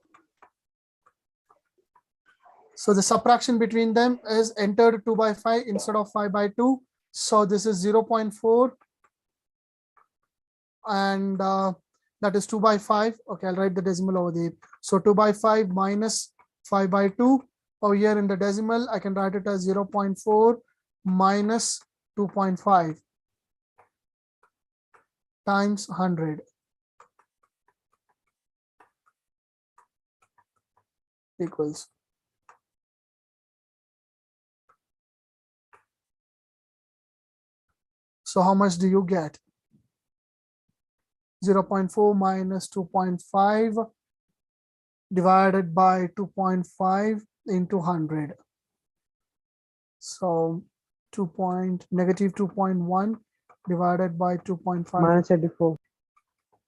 Speaker 1: So the subtraction between them is entered 2 by 5 instead of 5 by 2. So this is 0.4. And that is 2 by 5. Okay, I'll write the decimal over there. So 2 by 5 minus 5 by 2. Over here in the decimal, I can write it as 0.4 minus 2.5 times 100 equals. So how much do you get? 0.4 minus 2.5 divided by 2.5 into 100. So negative 2.1 divided by 2.5.
Speaker 4: Minus 84.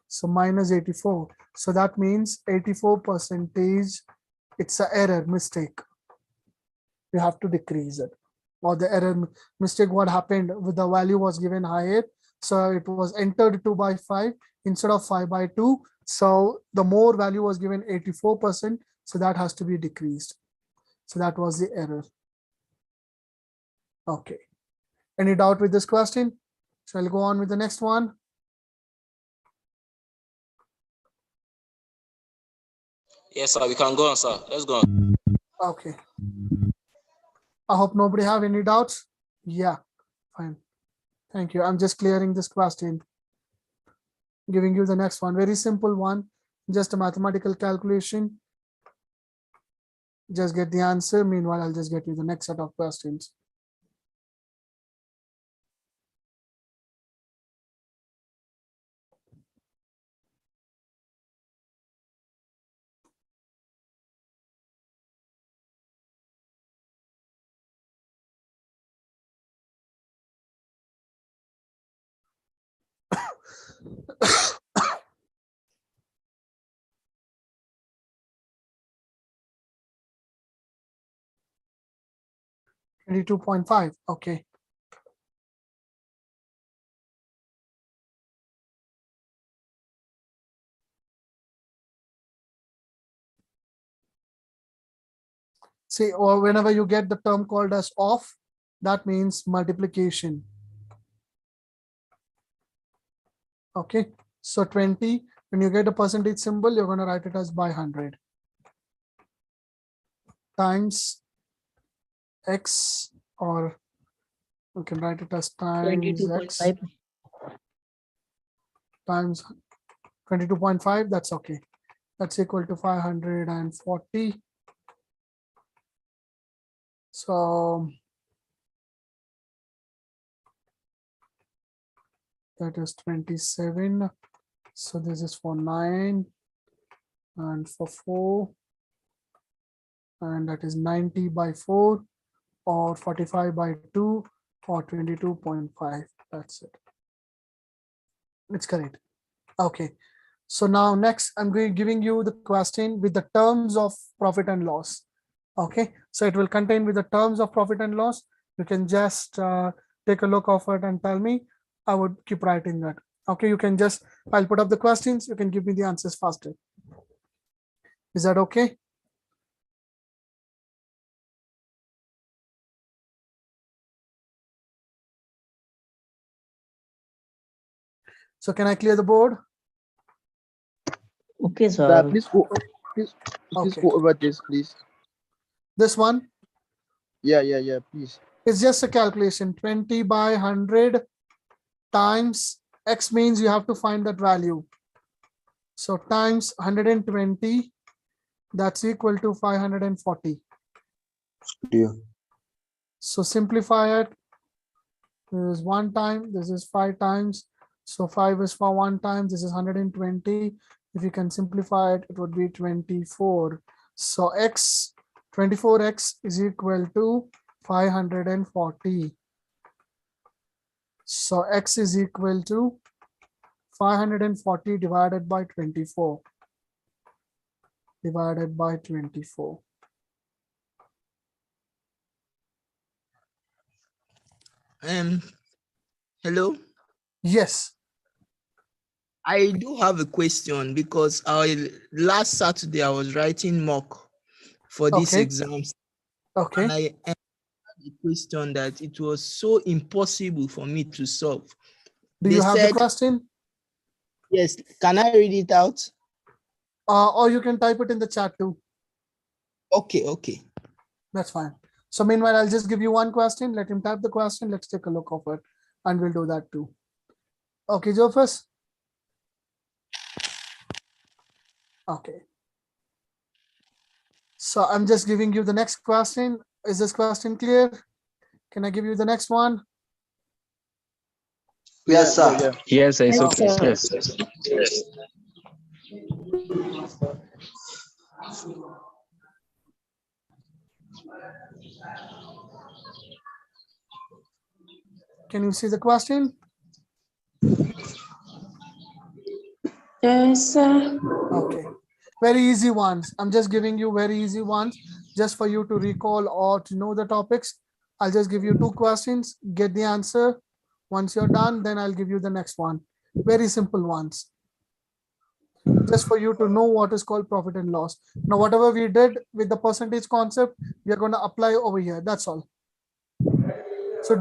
Speaker 1: So minus 84. So that means 84%. It's an error, mistake. You have to decrease it. Or the error mistake, what happened with the value was given higher. So it was entered 2 by 5 instead of 5 by 2. So the more value was given 84%. So that has to be decreased. So that was the error. Okay. Any doubt with this question? Shall I go on with the next one?
Speaker 2: Yes, sir. We can go on, sir. Let's go on.
Speaker 1: Okay. I hope nobody have any doubts. Yeah, fine. Thank you. I'm just clearing this question. Giving you the next one. Very simple one. Just a mathematical calculation. Just get the answer. Meanwhile, I'll just get you the next set of questions. $22.5. Okay. See, or whenever you get the term called as off, that means multiplication. Okay. So 20, when you get a percentage symbol, you're going to write it as by 100 times X, or you can write it as times X
Speaker 9: 22.5.
Speaker 1: times 22.5. That's okay. That's equal to 540. So that is 27 So this is for 9 and for 4, and that is 90 by 4 or 45 by 2 or 22.5. That's it. It's correct. Okay. So now next I'm giving you the question with the terms of profit and loss. Okay. So it will contain with the terms of profit and loss. You can just take a look of it and tell me. I would keep writing that. Okay. You can just, I'll put up the questions. You can give me the answers faster. Is that okay? So can I clear the board?
Speaker 9: Okay,
Speaker 12: Sir,
Speaker 9: sir.
Speaker 12: please go. Please
Speaker 1: Okay.
Speaker 12: go over this, please.
Speaker 1: This one
Speaker 12: Yeah, please.
Speaker 1: is just a calculation. 20 by 100 times X means you have to find that value. So times 120, that's equal to 540.
Speaker 6: Yeah.
Speaker 1: So simplify it. This is 1 time, this is 5 times. So 5 is for 1 time, this is 120. If you can simplify it, it would be 24. So X, 24X is equal to 540. So X is equal to 540 divided by 24. Divided by 24.
Speaker 13: Hello.
Speaker 1: Yes.
Speaker 13: I do have a question because last Saturday I was writing mock for these
Speaker 1: Okay.
Speaker 13: exams,
Speaker 1: Okay.
Speaker 13: and I had a question that it was so impossible for me to solve.
Speaker 1: Do you have the question?
Speaker 13: Yes. Can I read it out?
Speaker 1: Or you can type it in the chat too.
Speaker 13: Okay.
Speaker 1: That's fine. So meanwhile, I'll just give you one question. Let him type the question. Let's take a look of it. And we'll do that too. Okay, Jofus? Okay. So I'm just giving you the next question. Is this question clear? Can I give you the next one?
Speaker 6: Yes, sir.
Speaker 8: Yes, it's okay.
Speaker 7: Yes,
Speaker 8: Yes.
Speaker 1: Can you see the question?
Speaker 7: Yes, sir.
Speaker 1: Okay. Very easy ones. I'm just giving you very easy ones just for you to recall or to know the topics. I'll just give you 2 questions, get the answer. Once you're done, then I'll give you the next one. Very simple ones. Just for you to know what is called profit and loss. Now, whatever we did with the percentage concept, we are going to apply over here. That's all. So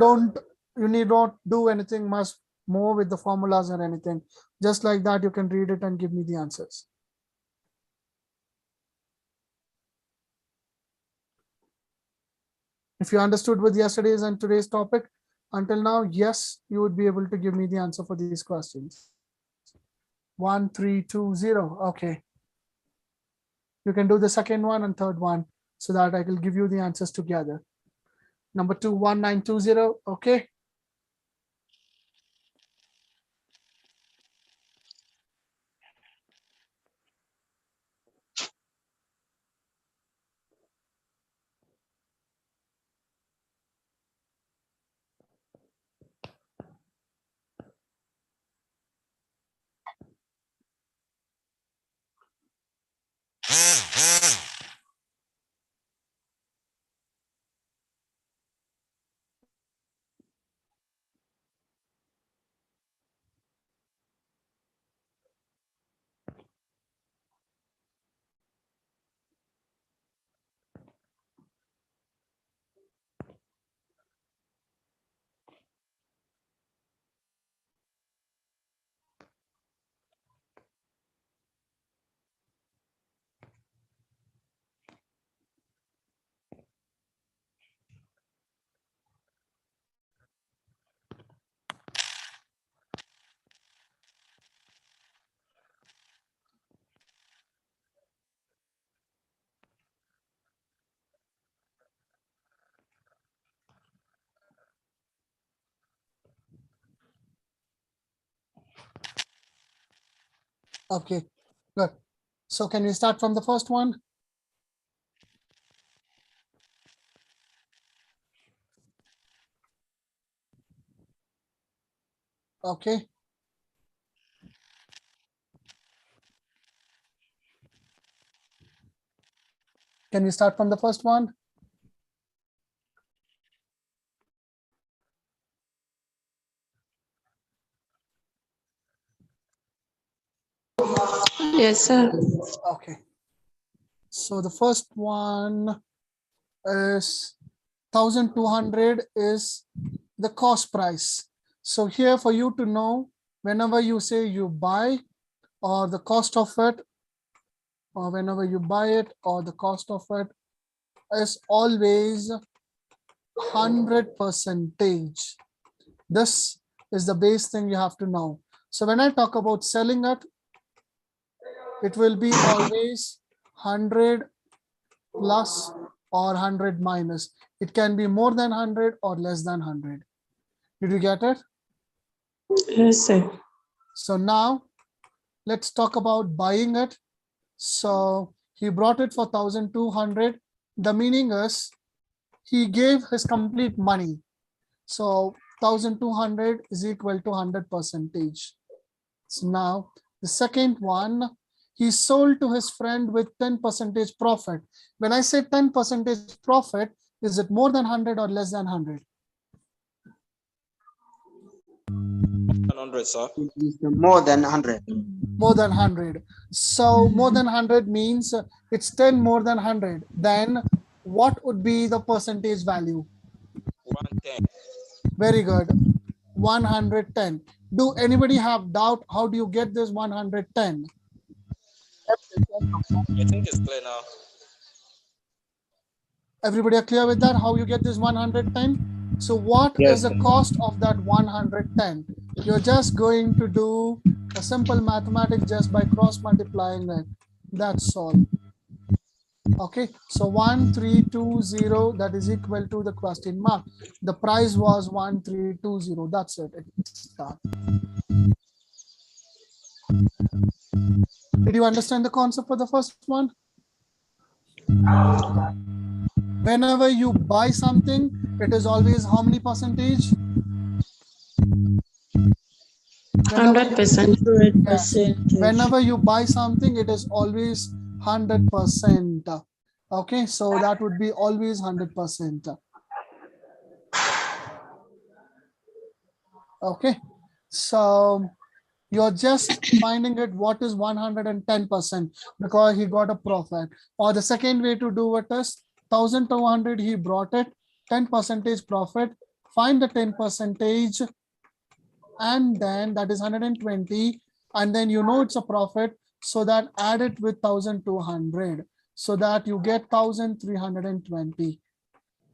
Speaker 1: you need not do anything much more with the formulas or anything. Just like that, you can read it and give me the answers. If you understood with yesterday's and today's topic until now, yes, you would be able to give me the answer for these questions. 1, 3, 2, 0. Okay. You can do the second one and third one so that I will give you the answers together. Number 2, 1920. Okay. Okay, good. So can we start from the first one? Okay. Can we start from the first one?
Speaker 7: Yes, sir.
Speaker 1: Okay. So the first one is 1,200 is the cost price. So here for you to know, whenever you say you buy or the cost of it, or whenever you buy it or the cost of it is always 100%. This is the base thing you have to know. So when I talk about selling it, it will be always 100 plus or 100 minus. It can be more than 100 or less than 100. Did you get it?
Speaker 7: Yes, sir.
Speaker 1: So now let's talk about buying it. So he brought it for 1,200. The meaning is he gave his complete money. So 1,200 is equal to 100%. So now the second one, he sold to his friend with 10% profit. When I say 10% profit, is it more than 100 or less than 100?
Speaker 3: 100, sir.
Speaker 6: More than 100.
Speaker 1: More than 100. So more than 100 means it's 10 more than 100. Then what would be the percentage value?
Speaker 3: 110.
Speaker 1: Very good. 110. Do anybody have doubt? How do you get this 110?
Speaker 3: I think it's clear now.
Speaker 1: Everybody are clear with that? How you get this 110? So what
Speaker 3: Yes,
Speaker 1: is the cost of that 110? You're just going to do a simple mathematics just by cross multiplying it. That's all. Okay, so 1320, that is equal to the question mark. The price was 1320. That's it. It's done. Did you understand the concept for the first one? Whenever you buy something, it is always how many percentage?
Speaker 7: 100%.
Speaker 1: Yes. Whenever you buy something, it is always 100%. Okay, so that would be always 100%. Okay, so you're just finding it what is 110% because he got a profit. Or the second way to do it is 1,200 he brought it, 10% profit, find the 10% and then that is 120, and then you know it's a profit, so that add it with 1,200 so that you get 1,320.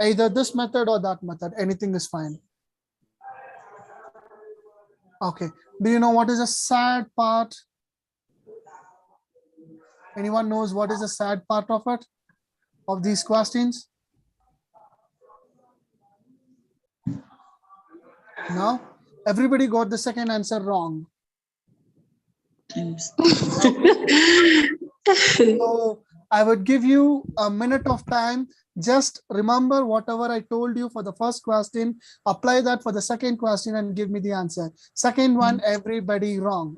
Speaker 1: Either this method or that method, anything is fine. Okay, do you know what is a sad part? Anyone knows what is the sad part of it, of these questions? No, everybody got the second answer wrong. So I would give you a minute of time. Just remember whatever I told you for the first question, apply that for the second question and give me the answer. Second one, everybody wrong.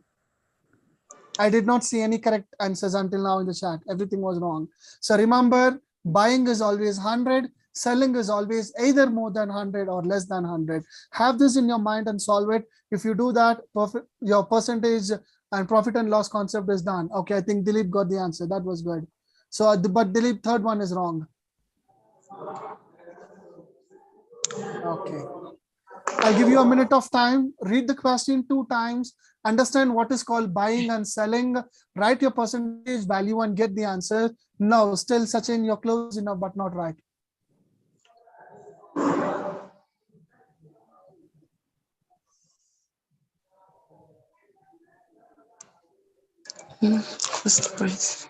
Speaker 1: I did not see any correct answers until now in the chat. Everything was wrong. So remember, buying is always 100. Selling is always either more than 100 or less than 100. Have this in your mind and solve it. If you do that, your percentage and profit and loss concept is done. Okay, I think Dilip got the answer. That was good. So, but Dilip, third one is wrong. Okay. I'll give you a minute of time. Read the question 2 times. Understand what is called buying and selling. Write your percentage value and get the answer. No, still Sachin, you're close enough, but not right.
Speaker 7: Cost price.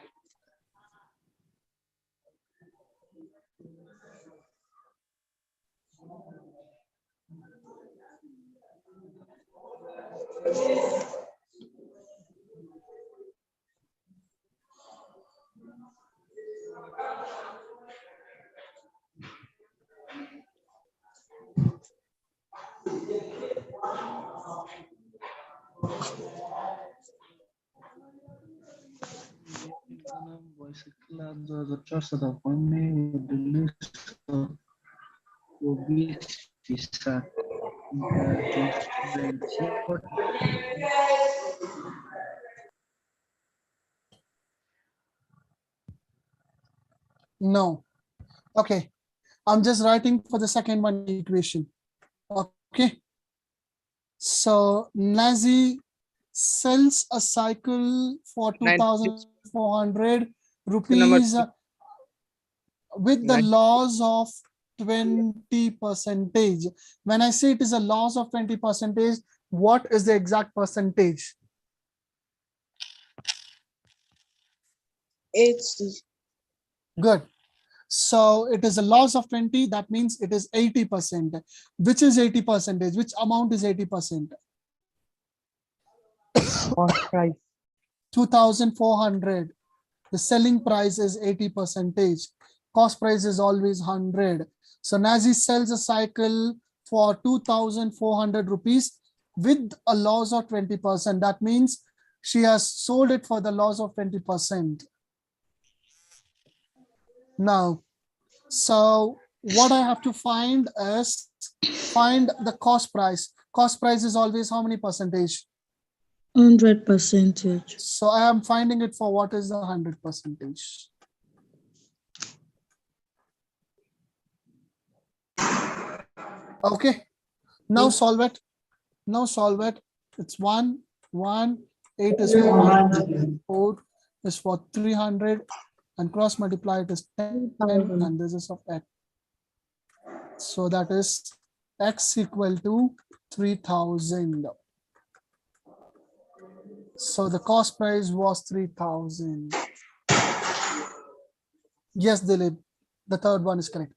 Speaker 1: No. Okay. I'm just writing for the second one equation. Okay. So Nazi sells a cycle for 2,400 rupees with the loss of 20%. When I say it is a loss of 20%, what is the exact percentage?
Speaker 9: 80.
Speaker 1: Good. So it is a loss of 20. That means it is 80%. Which is 80%? Which amount is 80%?
Speaker 4: Cost price.
Speaker 1: 2,400. The selling price is 80%. Cost price is always 100. So Nazi sells a cycle for 2,400 rupees with a loss of 20%. That means she has sold it for the loss of 20%. Now, so what I have to find is find the cost price. Cost price is always how many percentage?
Speaker 7: 100%.
Speaker 1: So I am finding it for what is the 100%. Okay, now solve it. Now solve it. It's 1, 1, 8 is for 100, 4 is for 300, and cross multiply it is 10, and this is of x. So that is x equal to 3,000. So the cost price was 3,000. Yes, Dilip, the third one is correct.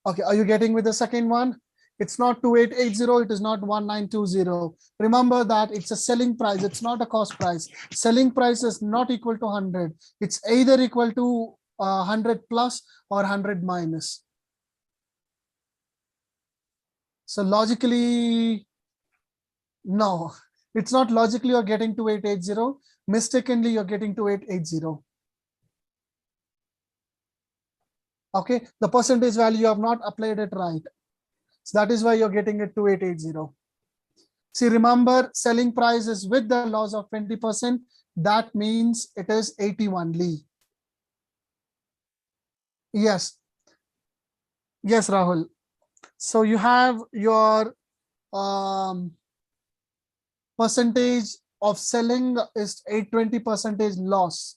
Speaker 1: Okay, are you getting with the second one? It's not 2880, it is not 1920. Remember that it's a selling price, it's not a cost price. Selling price is not equal to 100. It's either equal to 100 plus or 100 minus. So logically, no, it's not logically you're getting 2880. Mistakenly, you're getting 2880. Okay, the percentage value you have not applied it right. So that is why you're getting it 2880. See, remember, selling price is with the loss of 20%. That means it is 80 only. Yes. Yes, Rahul. So you have your percentage of selling is 20% loss.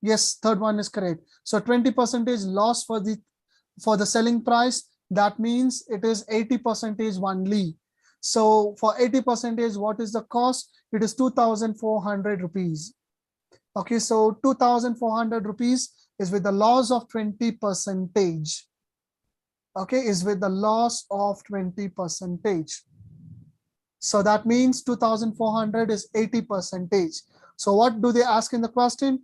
Speaker 1: Yes, third one is correct. So 20% loss for the selling price. That means it is 80% only. So for 80%, what is the cost? It is 2,400 rupees. Okay, so 2,400 rupees is with the loss of 20%. Okay, is with the loss of 20%. So that means 2,400 is 80%. So what do they ask in the question?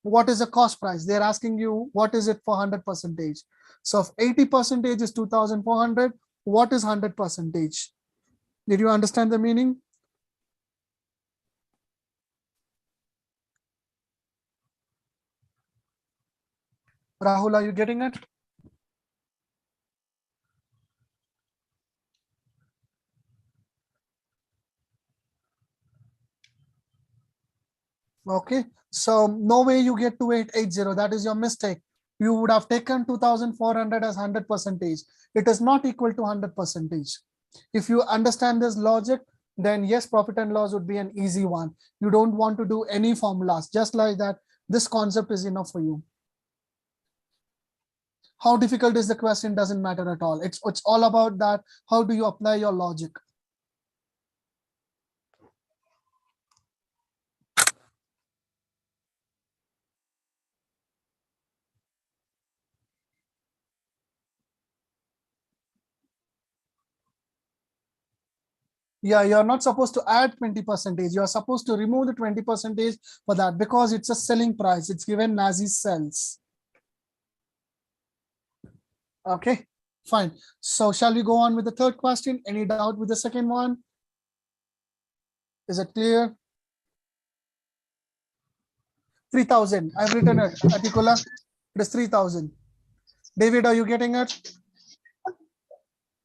Speaker 1: What is the cost price? They're asking you, what is it for 100%? So if 80% is 2,400, what is 100%? Did you understand the meaning? Rahul, are you getting it? Okay, so no way you get 2880. That is your mistake. You would have taken 2,400 as 100%. It is not equal to 100%. If you understand this logic, then yes, profit and loss would be an easy one. You don't want to do any formulas. Just like that, this concept is enough for you. How difficult is the question doesn't matter at all. It's all about that. How do you apply your logic? Yeah, you're not supposed to add 20%. You're supposed to remove the 20% for that because it's a selling price. It's given Nazi sells. Okay, fine. So shall we go on with the third question? Any doubt with the second one? Is it clear? 3,000. I've written it. Atikula, it is 3,000. David, are you getting it?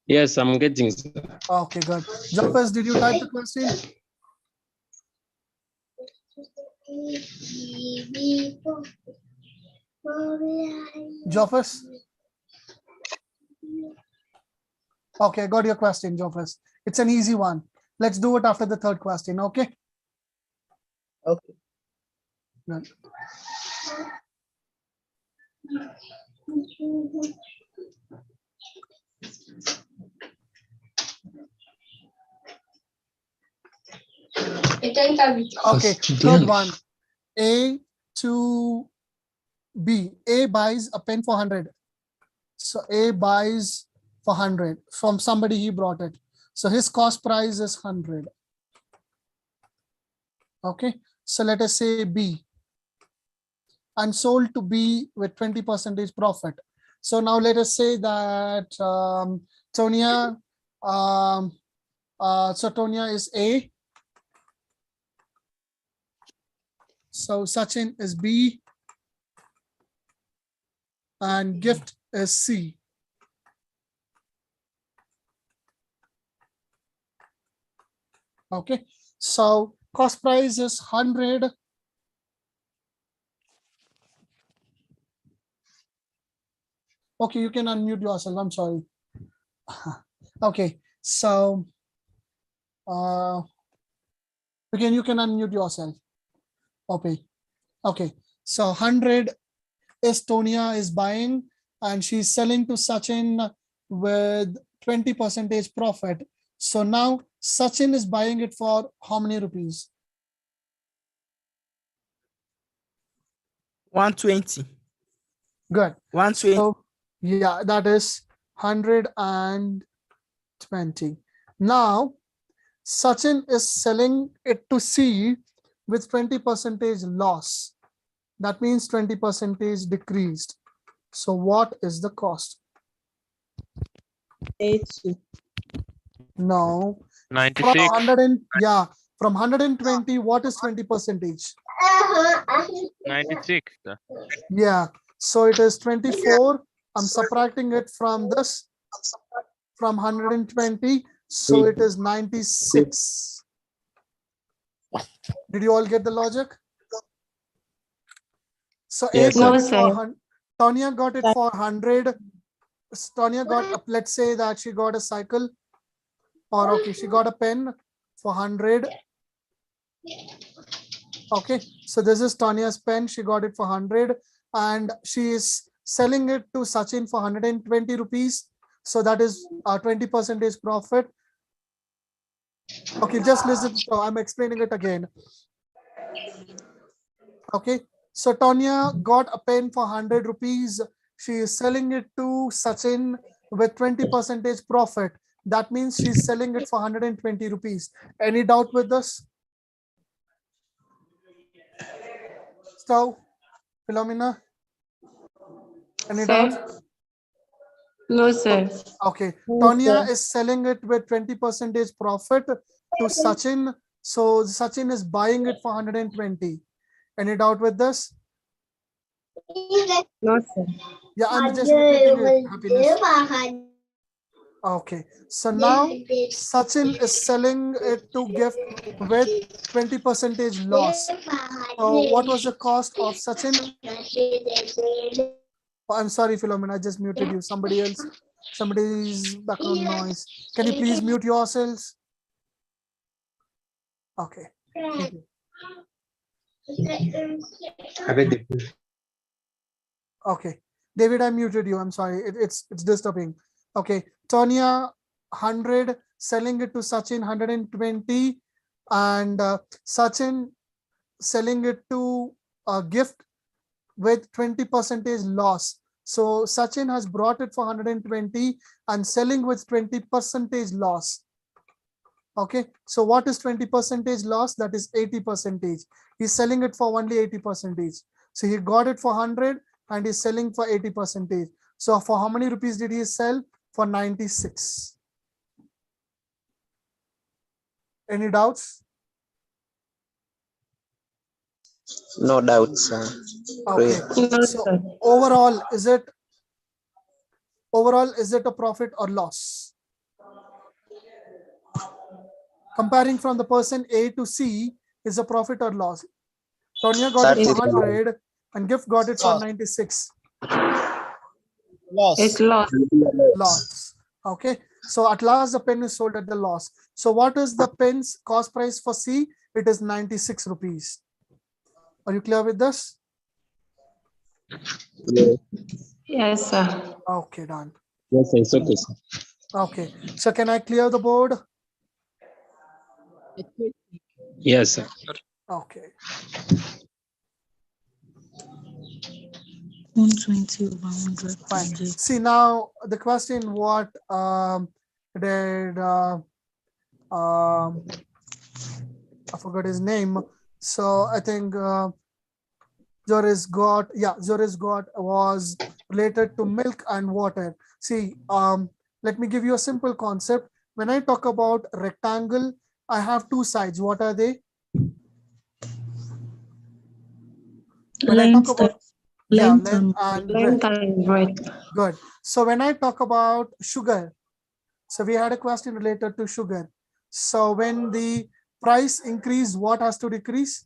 Speaker 8: Yes, I'm getting, sir.
Speaker 1: Okay, good. Jafes, did you type the question? Jafes? Okay, got your question, Jafes. It's an easy one. Let's do it after the third question, okay?
Speaker 13: Okay.
Speaker 1: Good. Okay, third one. A to B. A buys a pen for 100. So A buys for 100 from somebody, he brought it. So his cost price is 100. Okay, so let us say B, and sold to B with 20% profit. So now let us say that Tonia, so Tonia is A. So Sachin is B, and Gift is C. Okay, so cost price is 100. Okay, you can unmute yourself. I'm sorry. Okay, so you can unmute yourself. Okay, okay. So 100 is Tonia is buying, and she's selling to Sachin with 20% profit. So now Sachin is buying it for how many rupees?
Speaker 13: 120.
Speaker 1: Good.
Speaker 13: 120.
Speaker 1: So yeah, that is 120. Now Sachin is selling it to C with 20% loss. That means 20% decreased. So what is the cost?
Speaker 9: 80.
Speaker 1: No.
Speaker 11: 96.
Speaker 1: From 100 and, yeah, from 120, what is 20%?
Speaker 11: 96. Sir.
Speaker 1: Yeah. So it is 24. I'm subtracting it from this, from 120. So it is 96. Did you all get the logic? So
Speaker 8: Yes,
Speaker 1: A got
Speaker 8: sir.
Speaker 1: it for 100. Tonya got it for 100. Tonya got, let's say that she got a cycle, or okay, she got a pen for 100. Okay, so this is Tanya's pen. She got it for 100, and she is selling it to Sachin for 120 rupees. So that is 20% profit. Okay, just listen. So I'm explaining it again. Okay, so Tanya got a pen for 100 rupees. She is selling it to Sachin with 20% profit. That means she's selling it for 120 rupees. Any doubt with this? So, Philomena, any doubt?
Speaker 9: No, sir.
Speaker 1: Okay,
Speaker 9: No,
Speaker 1: Tanya
Speaker 9: sir.
Speaker 1: is selling it with 20% profit to Sachin. So Sachin is buying it for 120. Any doubt with this?
Speaker 9: No, sir.
Speaker 1: Yeah, I'm just repeating it. Happiness. Okay, so now Sachin is selling it to Gift with 20% loss. So what was the cost of Sachin? Oh, I'm sorry, Philomena, I just muted you. Somebody else, somebody's background noise. Can you please mute yourselves? Okay. Thank you. Okay, David, I muted you. I'm sorry. It's disturbing. Okay, Tonya 100 selling it to Sachin 120, and Sachin selling it to Gift with 20% loss. So Sachin has brought it for 120 and selling with 20% loss. Okay, so what is 20% loss? That is 80%. He's selling it for only 80%. So he got it for 100 and he's selling for 80%. So for how many rupees did he sell? For 96. Any doubts?
Speaker 10: No doubt, sir.
Speaker 1: Okay.
Speaker 9: No,
Speaker 1: So
Speaker 9: sir.
Speaker 1: overall, is it a profit or loss? Comparing from the person A to C, is a profit or loss? Tonya got it for 100 and Gift got it for 96.
Speaker 9: It's lost.
Speaker 1: Loss. Okay. So at last the pen is sold at the loss. So what is the pen's cost price for C? It is 96 rupees. Are you clear with this?
Speaker 9: Yes, sir.
Speaker 1: Okay, done.
Speaker 8: Yes, sir. It's okay, sir.
Speaker 1: Okay. So can I clear the board?
Speaker 8: Yes, sir.
Speaker 1: Okay.
Speaker 7: 120 over 100.
Speaker 1: Fine. See now the question, what did I forgot his name. So I think Joris got was related to milk and water. See, let me give you a simple concept. When I talk about rectangle, I have two sides. What are they? When I talk about length and breadth. Good. So when I talk about sugar, so we had a question related to sugar. So when the price increase, what has to decrease?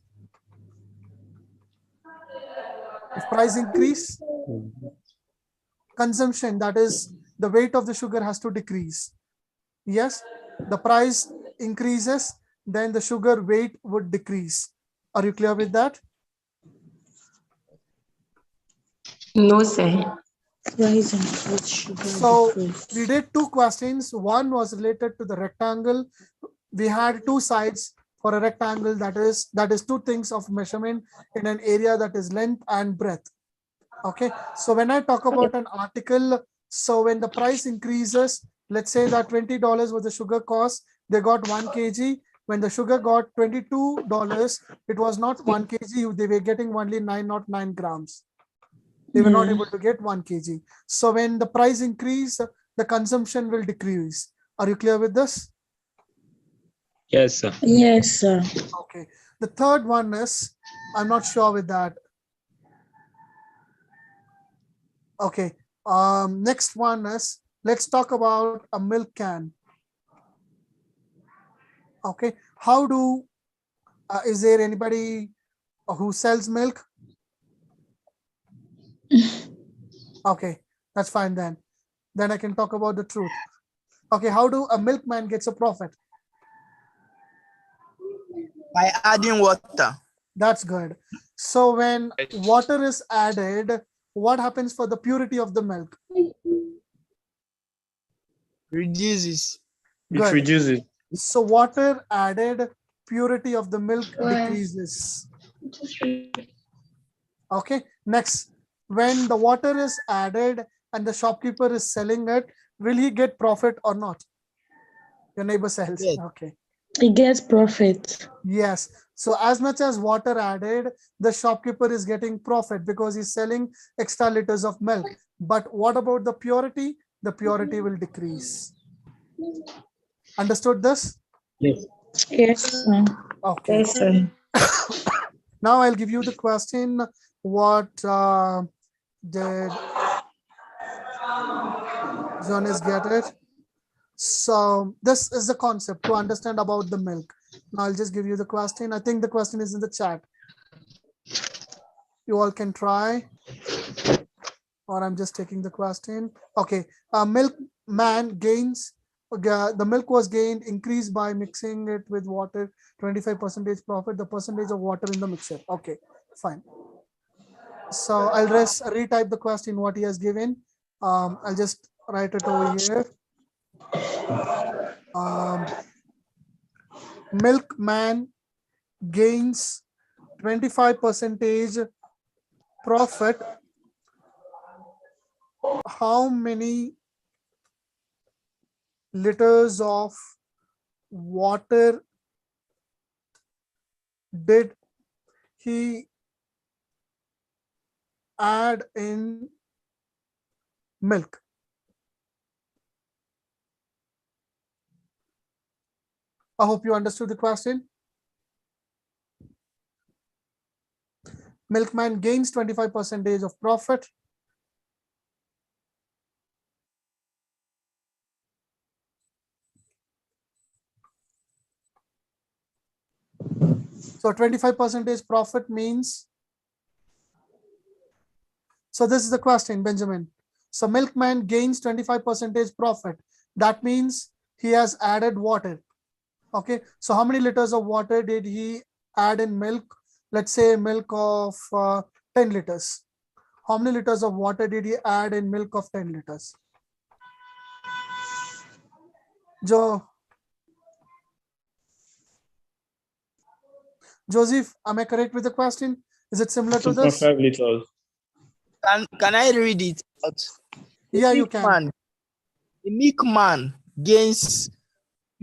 Speaker 1: If price increase, consumption, that is the weight of the sugar has to decrease. Yes, the price increases, then the sugar weight would decrease. Are you clear with that?
Speaker 9: No, sir.
Speaker 7: Price increase, sugar
Speaker 1: So
Speaker 7: decrease.
Speaker 1: we did two questions. One was related to the rectangle. We had two sides for a rectangle, that is two things of measurement in an area, that is length and breadth. Okay, so when I talk about an article, so when the price increases, let's say that $20 was the sugar cost, they got 1 kg. When the sugar got $22, it was not 1 kg, they were getting only 909 grams. They were not able to get 1 kg. So when the price increase, the consumption will decrease. Are you clear with this?
Speaker 8: Yes, sir.
Speaker 7: Yes, sir.
Speaker 1: Okay. The third one is, I'm not sure with that. Okay. Next one is, let's talk about a milk can. Okay. How do, is there anybody who sells milk? Okay, that's fine then. Then I can talk about the truth. Okay, how do a milkman gets a profit?
Speaker 13: By adding water.
Speaker 1: That's good. So when water is added, what happens for the purity of the milk?
Speaker 5: Reduces.
Speaker 1: Good.
Speaker 5: It reduces.
Speaker 1: So water added, purity of the milk decreases. Okay, next, when the water is added and the shopkeeper is selling it, will he get profit or not? Your neighbor sells.
Speaker 13: Yes.
Speaker 1: Okay.
Speaker 7: He gets profit.
Speaker 1: Yes. So as much as water added, the shopkeeper is getting profit because he's selling extra liters of milk. But what about the purity? The purity will decrease. Understood this?
Speaker 8: Yes.
Speaker 7: Yes, sir.
Speaker 1: Okay.
Speaker 9: Yes, sir.
Speaker 1: Now I'll give you the question. What did Jonas get it? So this is the concept to understand about the milk. Now I'll just give you the question. I think the question is in the chat. You all can try, or I'm just taking the question. Okay, milkman gains, the milk was gained, increased by mixing it with water, 25% profit, the percentage of water in the mixture. Okay, fine. So I'll just retype the question what he has given. I'll just write it over here. Milkman gains 25% profit. How many liters of water did he add in milk? I hope you understood the question. Milkman gains 25% of profit. So 25% profit means, so this is the question, Benjamin. So milkman gains 25% profit. That means he has added water. Okay, so how many liters of water did he add in milk? Let's say milk of 10 liters. How many liters of water did he add in milk of 10 liters? Joseph, am I correct with the question? Is it similar to this?
Speaker 3: 2.5 liters.
Speaker 13: Can I read it out?
Speaker 1: Yeah, you can.
Speaker 13: The milkman gains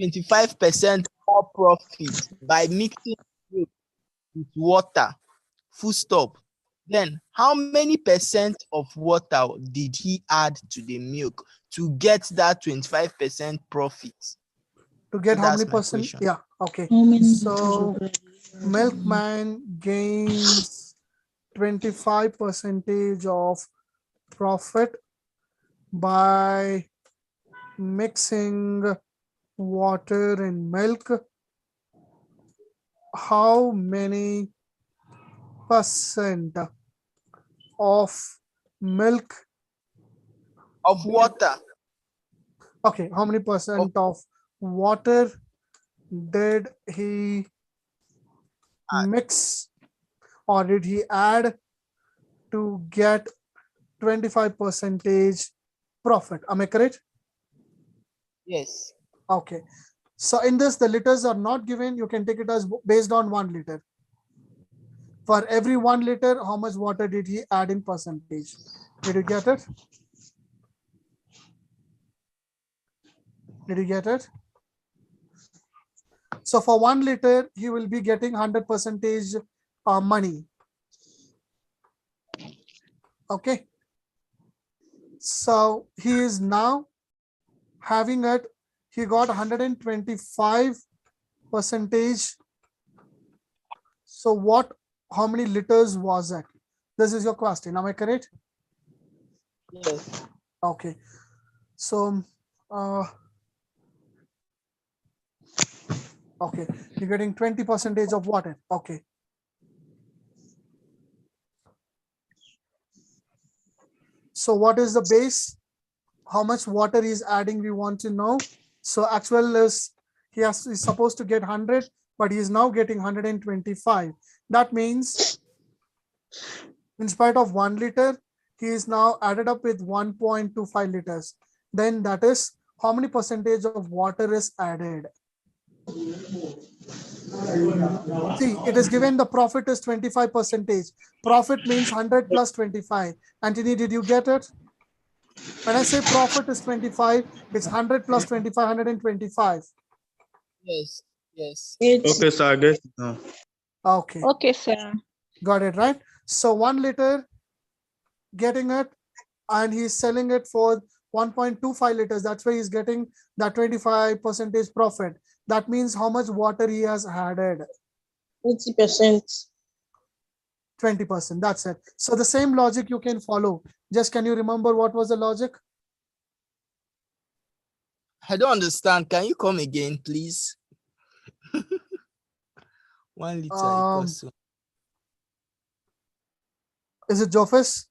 Speaker 13: 25% more profit by mixing milk with water. Full stop. Then, how many percent of water did he add to the milk to get that 25% profit?
Speaker 1: To get
Speaker 13: So
Speaker 1: how many
Speaker 13: that's my
Speaker 1: percent?
Speaker 13: question.
Speaker 1: Yeah, okay.
Speaker 7: How many
Speaker 1: So milkman gains 25% of profit by mixing water and milk. How many percent of milk?
Speaker 13: Of water.
Speaker 1: Okay, how many percent of water did he mix or did he add to get 25% profit? Am I correct?
Speaker 13: Yes.
Speaker 1: Okay. So in this, the liters are not given. You can take it as based on 1 liter. For every 1 liter, how much water did he add in percentage? Did you get it? Did you get it? So for 1 liter, he will be getting 100% money. Okay. So he is now having it. He got 125%. So how many liters was it? This is your question. Am I correct?
Speaker 13: Yes.
Speaker 1: Okay. So, okay, you're getting 20% of water. Okay. So what is the base? How much water is adding? We want to know. So actual is he's supposed to get 100, but he is now getting 125. That means in spite of 1 liter, he is now added up with 1.25 liters. Then that is how many percentage of water is added? See, it is given the profit is 25%. Profit means 100 plus 25. Anthony, did you get it? When I say profit is 25, it's 100 plus 25, 125.
Speaker 13: Yes. Yes.
Speaker 3: Okay, sir, I guess now.
Speaker 1: Okay.
Speaker 9: Okay, sir.
Speaker 1: Got it, right? So 1 liter getting it, and he's selling it for 1.25 liters. That's why he's getting that 25% profit. That means how much water he has added?
Speaker 9: 20%.
Speaker 1: 20%. That's it. So the same logic you can follow. Just can you remember what was the logic?
Speaker 13: I don't understand. Can you come again, please? 1 liter equals to...
Speaker 1: Is it Joseph?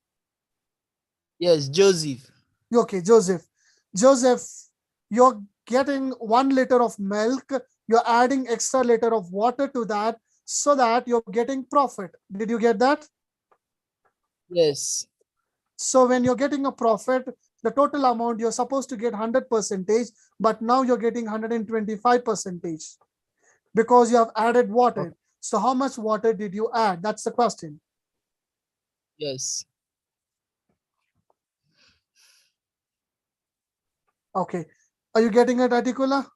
Speaker 13: Yes, Joseph.
Speaker 1: Okay, Joseph. Joseph, you're getting 1 liter of milk. You're adding extra liter of water to that so that you're getting profit. Did you get that?
Speaker 13: Yes.
Speaker 1: So when you're getting a profit, the total amount you're supposed to get 100%, but now you're getting 125% because you have added water. Okay. So how much water did you add? That's the question.
Speaker 13: Yes.
Speaker 1: Okay. Are you getting it, Atikula?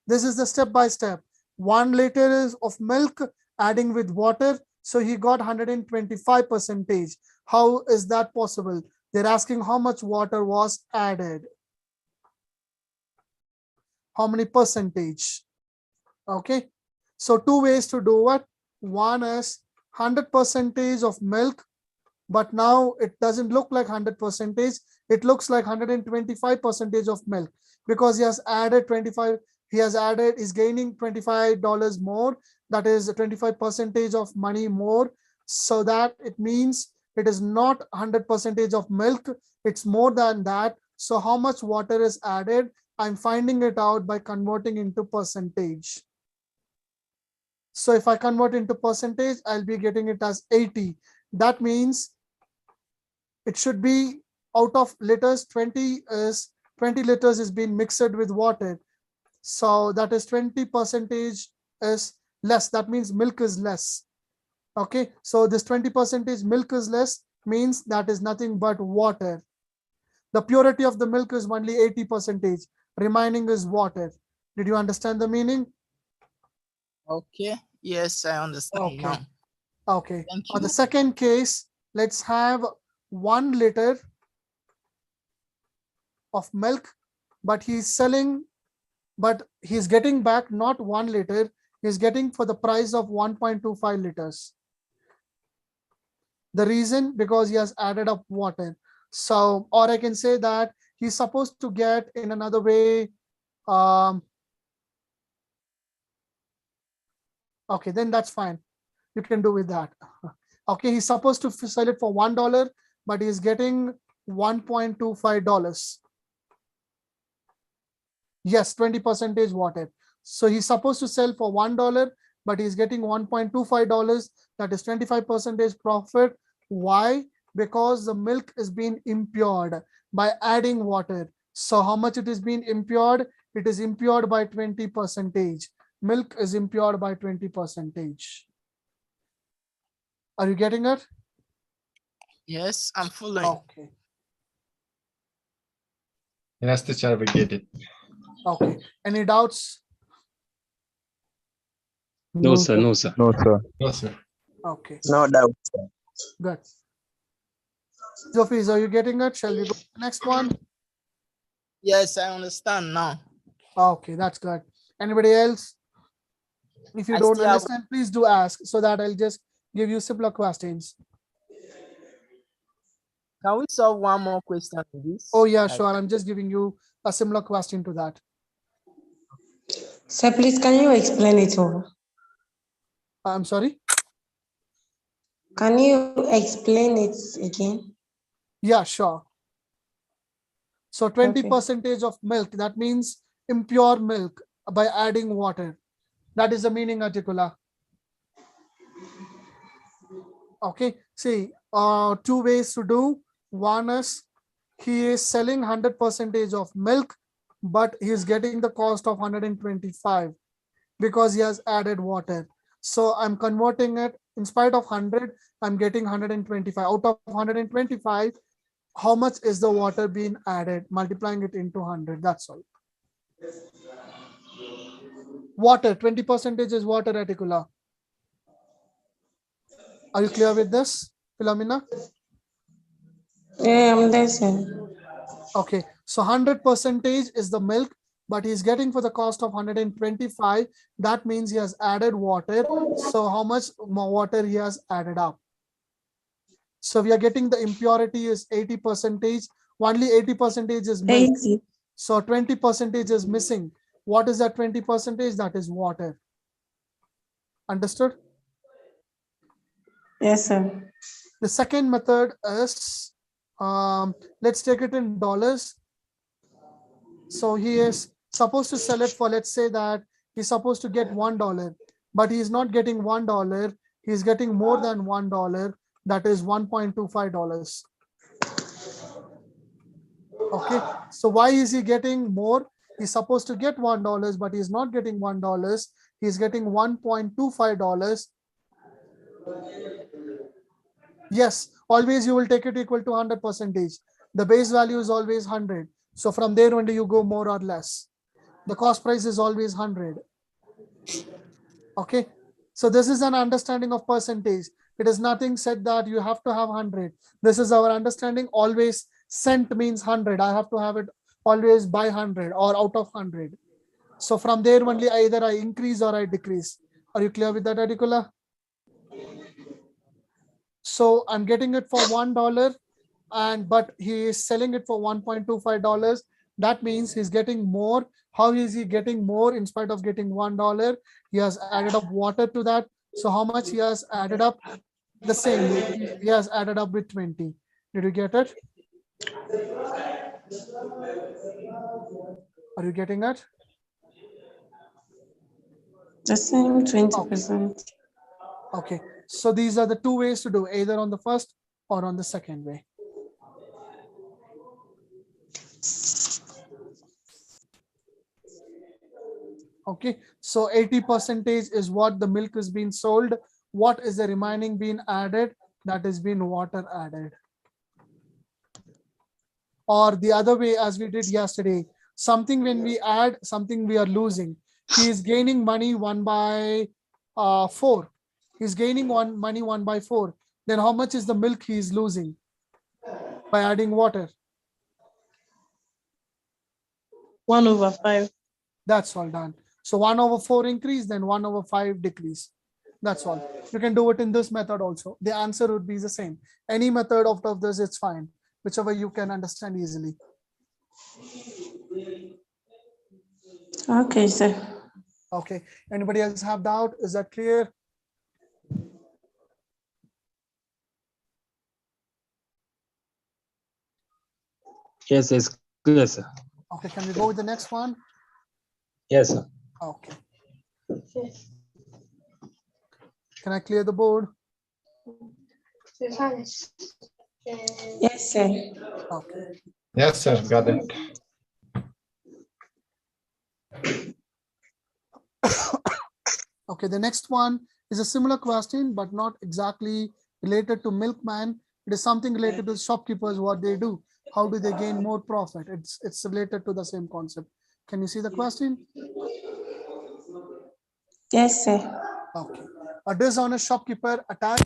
Speaker 1: This is the step by step. 1 liter of milk adding with water. So he got 125%. How is that possible? They're asking how much water was added. How many percentage? Okay, so two ways to do it. One is 100% of milk, but now it doesn't look like 100%. It looks like 125% of milk because he has added 25. He has added, is gaining $25 more. That is 25% of money more. So that it means it is not 100% of milk. It's more than that. So how much water is added? I'm finding it out by converting into percentage. So if I convert into percentage, I'll be getting it as 80. That means it should be out of liters, 20 liters is being mixed with water. So that is 20% is less. That means milk is less. Okay, so this 20% milk is less means that is nothing but water. The purity of the milk is only 80%. Remaining is water. Did you understand the meaning?
Speaker 13: Okay. Yes, I understand now.
Speaker 1: Okay.
Speaker 13: Thank
Speaker 1: On
Speaker 13: you.
Speaker 1: the second case, let's have 1 liter of milk, but he's getting back not 1 liter, he's getting for the price of 1.25 liters. The reason, because he has added up water. So, or I can say that he's supposed to get in another way. Okay, then that's fine. You can do with that. Okay, he's supposed to sell it for $1, but he's getting $1.25. Yes, 20% water. So he's supposed to sell for $1, but he's getting $1.25. That is 25% profit. Why? Because the milk is being impaired by adding water. So how much it is being impaired? It is impaired by 20%. Milk is impaired by 20%. Are you getting it?
Speaker 13: Yes, I'm following.
Speaker 1: Okay.
Speaker 14: Yes, teacher, we get it.
Speaker 1: Okay. Any doubts?
Speaker 8: No, sir. No, sir.
Speaker 14: No, sir. No, sir.
Speaker 1: Okay.
Speaker 10: No doubt.
Speaker 1: Good. Sophie, are you getting it? Shall we go to the next one?
Speaker 13: Yes, I understand now.
Speaker 1: Okay, that's good. Anybody else? If you
Speaker 13: I
Speaker 1: don't
Speaker 13: still have-
Speaker 1: understand, please do ask so that I'll just give you simpler questions.
Speaker 13: Can we solve one more question on this?
Speaker 1: Oh yeah, sure. I'm just giving you a similar question to that.
Speaker 7: Sir, please, can you explain it over?
Speaker 1: I'm sorry?
Speaker 7: Can you explain it again?
Speaker 1: Yeah, sure. So 20% of milk, that means impure milk by adding water. That is the meaning, Articular. Okay, see, two ways to do. One is he is selling 100% of milk, but he is getting the cost of 125 because he has added water. So I'm converting it in spite of 100, I'm getting 125. Out of 125, how much is the water being added? Multiplying it into 100, that's all. Water, 20% is water, Reticula. Are you clear with this, Philomena?
Speaker 7: Yeah, I'm listening.
Speaker 1: Okay, so 100% is the milk, but he's getting for the cost of 125. That means he has added water. So how much more water he has added up? So we are getting the impurity is 80%. Only 80% is milk.
Speaker 7: 80.
Speaker 1: So 20% is missing. What is that 20%? That is water. Understood?
Speaker 7: Yes, sir.
Speaker 1: The second method is, let's take it in dollars. So he is supposed to sell it for, let's say that he's supposed to get $1, but he's not getting $1. He's getting more than $1. That is $1.25. Okay, so why is he getting more? He's supposed to get $1, but he's not getting $1. He's getting $1.25. Yes, always you will take it equal to 100%. The base value is always 100. So from there only you go more or less. The cost price is always 100. Okay, so this is an understanding of percentage. It is nothing said that you have to have 100. This is our understanding. Always cent means 100. I have to have it always by 100 or out of 100. So from there only either I increase or I decrease. Are you clear with that, Adikula? So I'm getting it for $1 but he is selling it for $1.25. That means he's getting more. How is he getting more in spite of getting $1? He has added up water to that. So how much he has added up? The same. He has added up with 20. Did you get it? Are you getting it?
Speaker 9: The same 20%.
Speaker 1: Okay. So these are the two ways to do, either on the first or on the second way. Okay, so 80% is what the milk is being sold. What is the remaining being added? That is being water added. Or the other way, as we did yesterday, something when we add, something we are losing. He is gaining money 1/4. He's gaining money 1/4. Then how much is the milk he is losing by adding water?
Speaker 9: 1/5.
Speaker 1: That's all done. So 1/4 increase, then 1/5 decrease. That's all. You can do it in this method also. The answer would be the same. Any method out of this, it's fine. Whichever you can understand easily.
Speaker 9: Okay, sir.
Speaker 1: Okay. Anybody else have doubt? Is that clear?
Speaker 8: Yes, it's clear, sir.
Speaker 1: Okay. Can we go with the next one?
Speaker 8: Yes, sir.
Speaker 1: Okay. Can I clear the board?
Speaker 9: Yes, sir.
Speaker 1: Okay.
Speaker 14: Yes, sir. Got it.
Speaker 1: Okay, the next one is a similar question, but not exactly related to milkman. It is something related to shopkeepers, what they do. How do they gain more profit? It's related to the same concept. Can you see the question?
Speaker 9: Yes, sir.
Speaker 1: Okay. A dishonest shopkeeper attacks.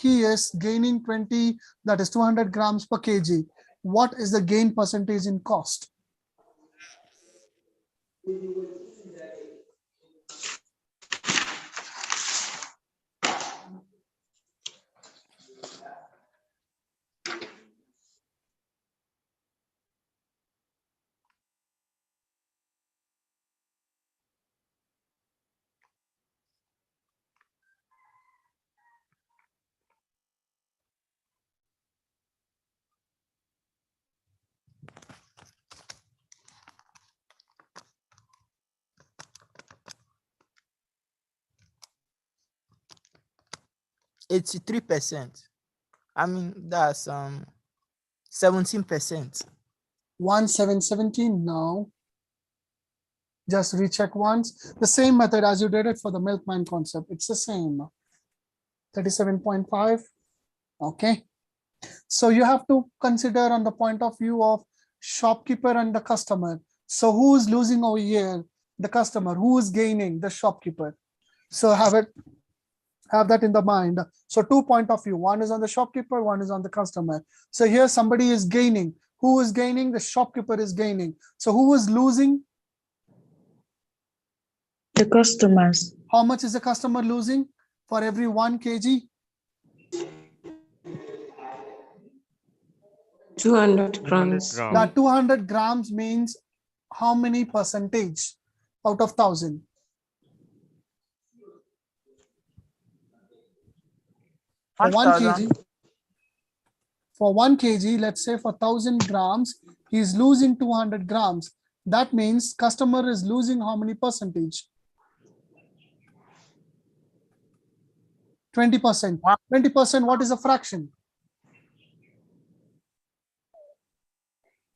Speaker 1: He is gaining 20, that is 200 grams per kg. What is the gain percentage in cost?
Speaker 13: %83. I mean, that's 17%.
Speaker 1: 1717 now. Just recheck once. The same method as you did it for the milkman concept. It's the same. 37.5. Okay. So you have to consider on the point of view of shopkeeper and the customer. So who is losing over here? The customer. Who is gaining? The shopkeeper. So have that in the mind. So 2 point of view. One is on the shopkeeper, one is on the customer. So here somebody is gaining. Who is gaining? The shopkeeper is gaining. So who is losing?
Speaker 7: The customers.
Speaker 1: How much is the customer losing for every 1 kg?
Speaker 9: 200 grams.
Speaker 1: That 200 grams means how many percentage out of 1,000? For 1 kg, for 1 kg, let's say for 1,000 grams, he's losing 200 grams. That means customer is losing how many percentage? 20%. 20%, what is a fraction?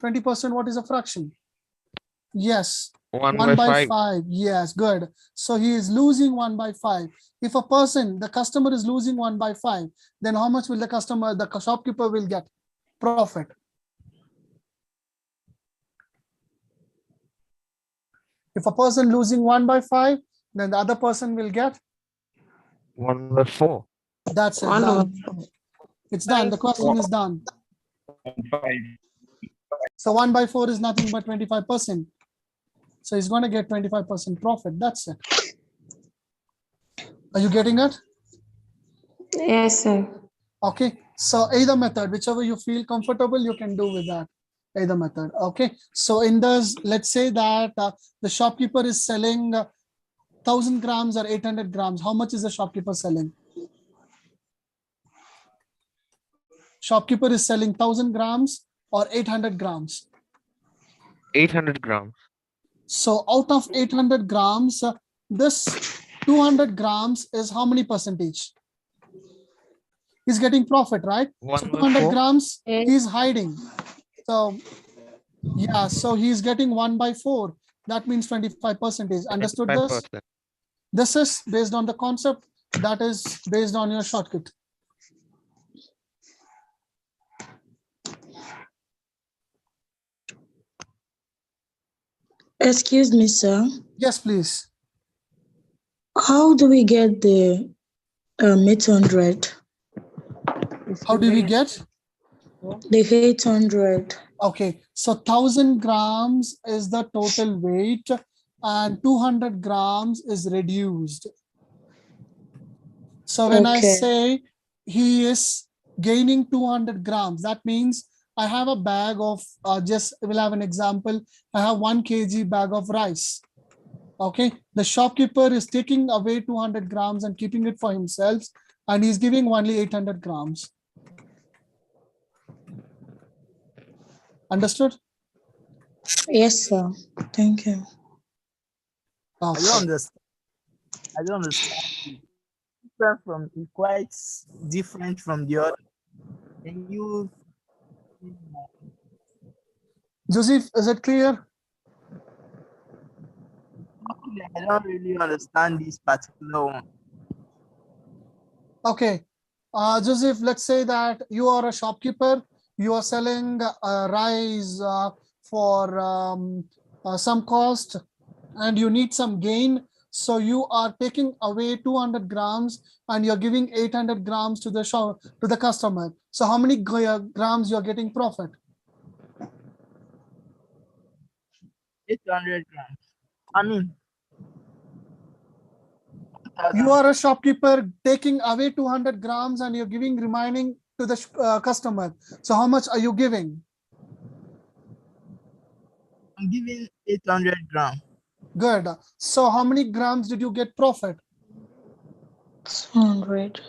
Speaker 1: 20%, what is a fraction? Yes. 1/5. Yes, good. So he is losing 1/5. If a person, the customer is losing 1/5, then how much will the customer, the shopkeeper will get? Profit. If a person losing 1/5, then the other person will get
Speaker 11: 1/4.
Speaker 1: That's it.
Speaker 9: 1 over
Speaker 1: Done.
Speaker 9: 4.
Speaker 1: It's done. The question is done. So 1 by 4 is nothing but 25%. So he's going to get 25% profit. That's it. Are you getting it?
Speaker 9: Yes, sir.
Speaker 1: Okay. So either method, whichever you feel comfortable, you can do with that. Either method. Okay. So in this, let's say that the shopkeeper is selling 1000 grams or 800 grams. How much is the shopkeeper selling? Shopkeeper is selling 1000 grams or 800 grams.
Speaker 11: 800 grams.
Speaker 1: So out of 800 grams, this 200 grams is how many percentage? He's getting profit, right? So
Speaker 11: 1 by
Speaker 1: 200
Speaker 11: 4.
Speaker 1: grams, he's hiding. So yeah, so he's getting 1 by 4. That means 25%. Understood this?
Speaker 11: 25%.
Speaker 1: This is based on the concept. That is based on your shortcut.
Speaker 7: Excuse me, sir.
Speaker 1: Yes, please.
Speaker 7: How do we get the 800?
Speaker 1: How do we get?
Speaker 7: The 800.
Speaker 1: Okay, so 1000 grams is the total weight and 200 grams is reduced. So when I
Speaker 7: Okay.
Speaker 1: say he is gaining 200 grams, that means I have a bag of, we'll have an example. I have 1 kg bag of rice. Okay, the shopkeeper is taking away 200 grams and keeping it for himself, and he's giving only 800 grams. Understood?
Speaker 7: Yes, sir. Thank you.
Speaker 1: Okay.
Speaker 13: I don't understand. I don't understand. Different from quite different from the other. Can you?
Speaker 1: Joseph, is it clear?
Speaker 13: I don't really understand this particular one.
Speaker 1: Okay, Joseph, let's say that you are a shopkeeper. You are selling rice for some cost, and you need some gain. So you are taking away 200 grams and you're giving 800 grams to the shop, to the customer. So how many grams you're getting profit?
Speaker 13: 800 grams. I mean,
Speaker 1: you are a shopkeeper taking away 200 grams and you're giving remaining to the customer. So how much are you giving?
Speaker 13: I'm giving 800 grams.
Speaker 1: Good. So how many grams did you get profit?
Speaker 7: 200.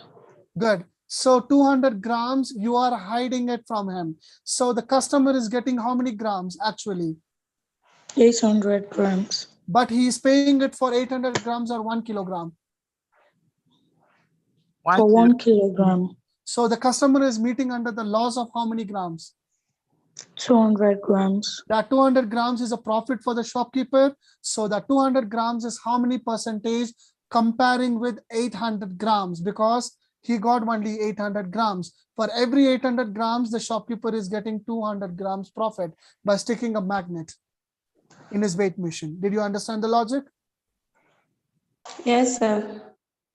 Speaker 1: Good. So 200 grams, you are hiding it from him. So the customer is getting how many grams actually?
Speaker 7: 800 grams.
Speaker 1: But he is paying it for 800 grams or 1 kilogram.
Speaker 7: For 1 kilogram.
Speaker 1: So the customer is meeting under the laws of how many grams?
Speaker 7: 200 grams.
Speaker 1: That 200 grams is a profit for the shopkeeper. So the 200 grams is how many percentage comparing with 800 grams, because he got only 800 grams. For every 800 grams, the shopkeeper is getting 200 grams profit by sticking a magnet in his weight machine. Did you understand the logic?
Speaker 9: Yes, sir.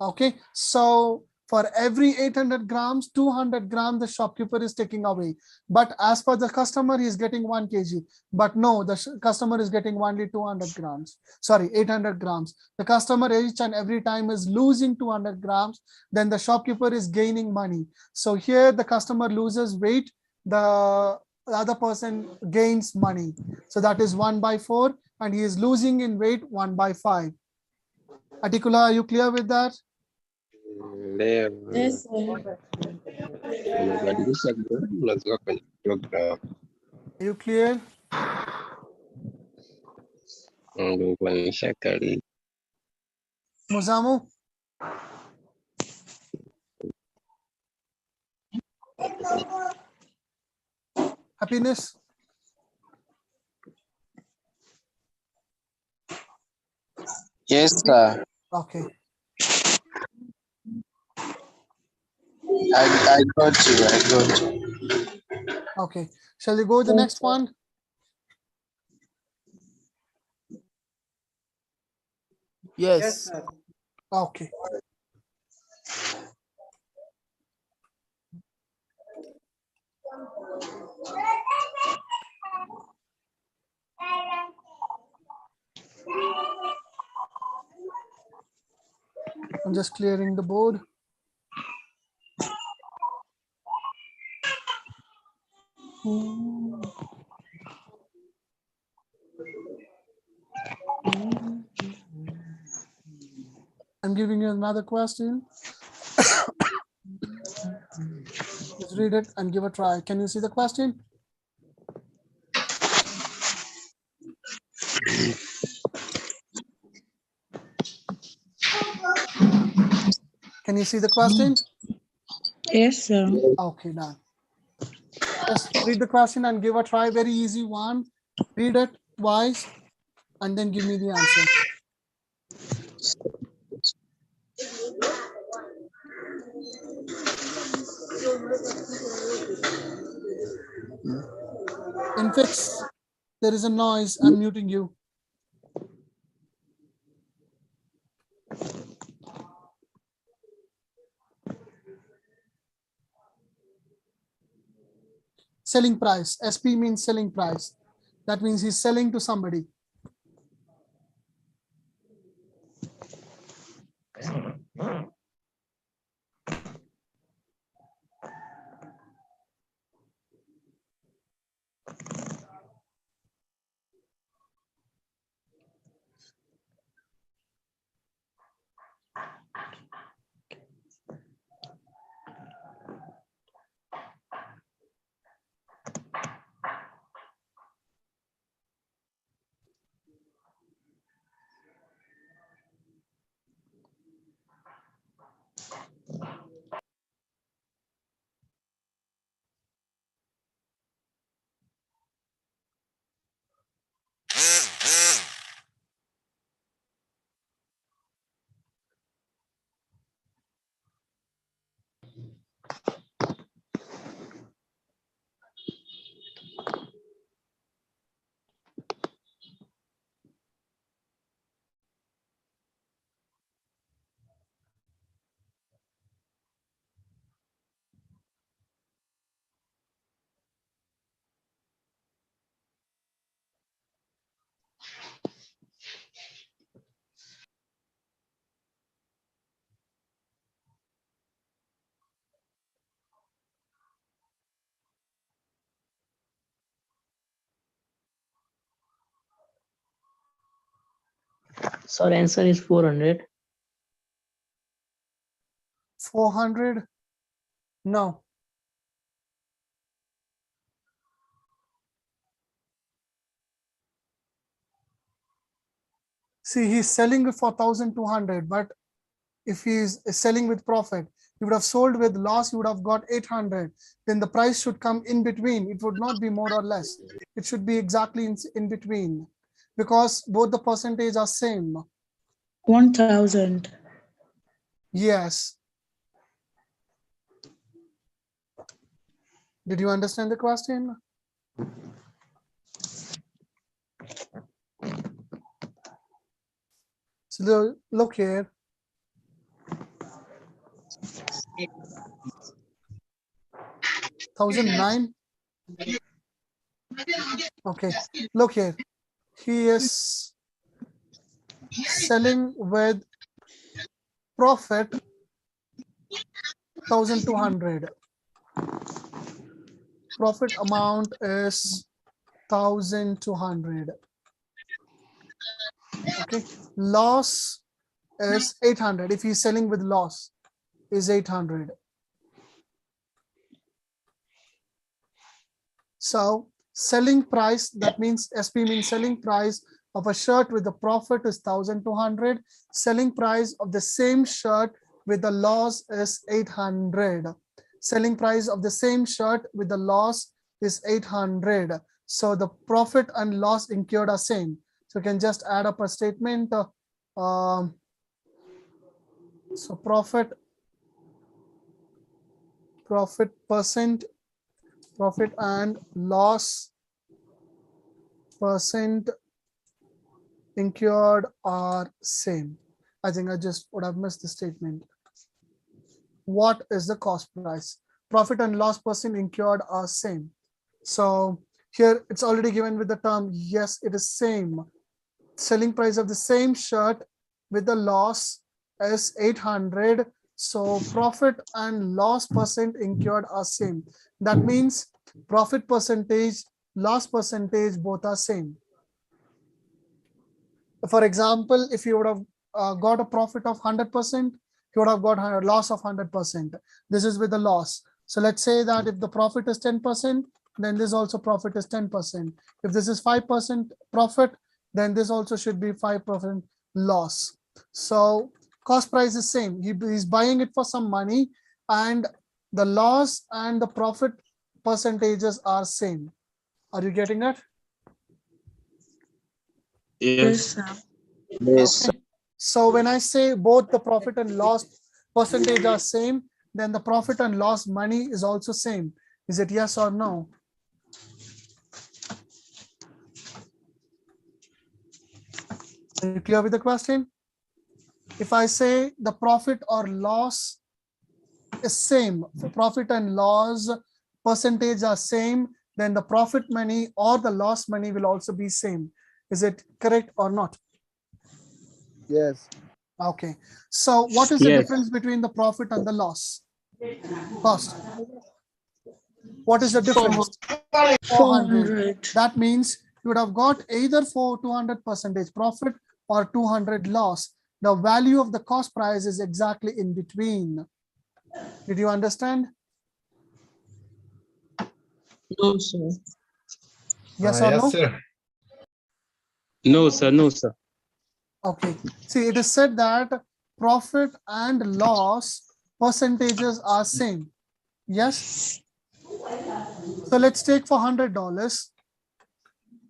Speaker 1: Okay, so for every 800 grams, 200 grams the shopkeeper is taking away. But as per the customer, he is getting 1 kg. But no, the customer is getting only 200 grams. Sorry, 800 grams. The customer each and every time is losing 200 grams. Then the shopkeeper is gaining money. So here the customer loses weight. The other person gains money. So that is 1 by 4. And he is losing in weight 1 by 5. Atikula, are you clear with that?
Speaker 9: Yes, sir.
Speaker 1: Are you clear? Muzamu? Happiness?
Speaker 10: Yes, sir.
Speaker 1: Okay.
Speaker 10: I got you. I got you.
Speaker 1: Okay. Shall we go to the next one?
Speaker 13: Yes.
Speaker 1: Okay. I'm just clearing the board. I'm giving you another question. Let's read it and give a try. Can you see the question? Can you see the question?
Speaker 7: Yes, sir.
Speaker 1: Okay, done. Just read the question and give a try. Very easy one. Read it twice and then give me the answer. Infix, there is a noise. I'm muting you. Selling price. SP means selling price. That means he's selling to somebody.
Speaker 8: So answer is 400.
Speaker 1: 400? No. See, he's selling for 1,200, but if he's selling with profit, you would have sold with loss, you would have got 800. Then the price should come in between. It would not be more or less. It should be exactly in between because both the percentage are same.
Speaker 7: 1,000.
Speaker 1: Yes. Did you understand the question? So look here. $1,009. Okay, look here. He is selling with profit 1,200. Profit amount is 1,200. Okay, loss is 800. If he's selling with loss, is 800. So selling price, that means SP means selling price of a shirt with the profit is 1,200. Selling price of the same shirt with the loss is 800. Selling price of the same shirt with the loss is 800. So the profit and loss incurred are same. So you can just add up a statement. So profit percent, profit and loss percent incurred are same. I think I just would have missed the statement. What is the cost price? profit and loss percent incurred are same. So here it's already given with the term, yes, it is same. Selling price of the same shirt with the loss is 800. So profit and loss percent incurred are same. That means profit percentage, loss percentage, both are same. For example, if you would have got a profit of 100%, you would have got a loss of 100%. This is with the loss. So let's say that if the profit is 10%, then this also profit is 10%. If this is 5% profit, then this also should be 5% loss. So cost price is same. He's buying it for some money, and the loss and the profit percentages are same. Are you getting it?
Speaker 2: Yes.
Speaker 10: Yes.
Speaker 1: Okay. So when I say both the profit and loss percentage are same, then the profit and loss money is also same. Is it yes or no? Are you clear with the question? If I say the profit or loss is same, the profit and loss percentage are same, then the profit money or the loss money will also be same. Is it correct or not?
Speaker 12: Yes.
Speaker 1: Okay. So what is the difference between the profit and the loss? Cost. What is the difference? 400. That means you would have got either for 200% profit or 200 loss. The value of the cost price is exactly in between. Did you understand?
Speaker 5: No, sir.
Speaker 1: Yes or no?
Speaker 14: Sir.
Speaker 5: No, sir. No, sir.
Speaker 1: Okay. See, it is said that profit and loss percentages are same. Yes. So let's take for $100.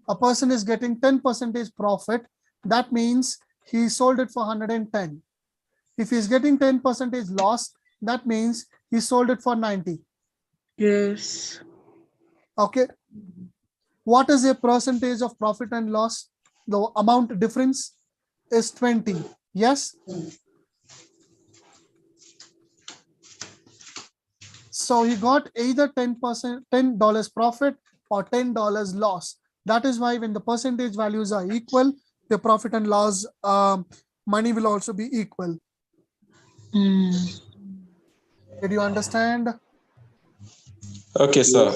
Speaker 1: A person is getting 10% profit. That means he sold it for 110. If he's getting 10% loss, that means he sold it for 90.
Speaker 7: Yes.
Speaker 1: Okay. What is a percentage of profit and loss? The amount difference is 20. Yes. So he got either $10 profit or $10 loss. That is why when the percentage values are equal, the profit and loss money will also be equal. Did you understand?
Speaker 3: Okay, sir.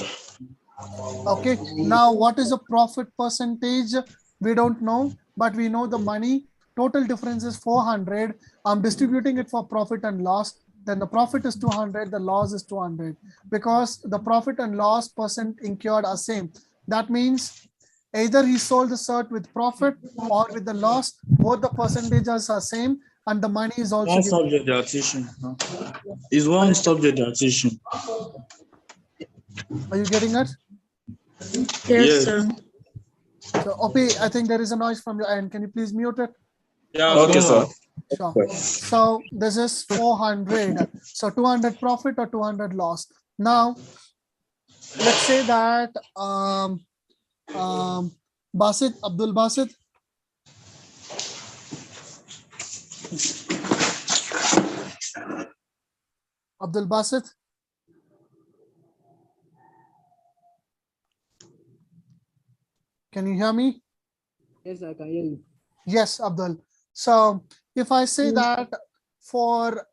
Speaker 1: Okay. Now, what is the profit percentage? We don't know, but we know the money. Total difference is 400. I'm distributing it for profit and loss. Then the profit is 200, the loss is 200, because the profit and loss percent incurred are same. That means either he sold the shirt with profit or with the loss, both the percentages are same, and the money is also
Speaker 15: One
Speaker 1: given.
Speaker 15: subject they are teaching. Is one subject they are teaching.
Speaker 1: Are you getting it?
Speaker 15: Yes.
Speaker 7: Sir.
Speaker 1: So, Opi, I think there is a noise from your end. Can you please mute it?
Speaker 15: Yeah.
Speaker 3: Okay, sir.
Speaker 1: Sure. So this is 400. So 200 profit or 200 loss. Now, let's say that Basit, Abdul Basit. Abdul Basit. Can you hear me?
Speaker 4: Yes, I can hear you.
Speaker 1: Yes, Abdul. So if I say that for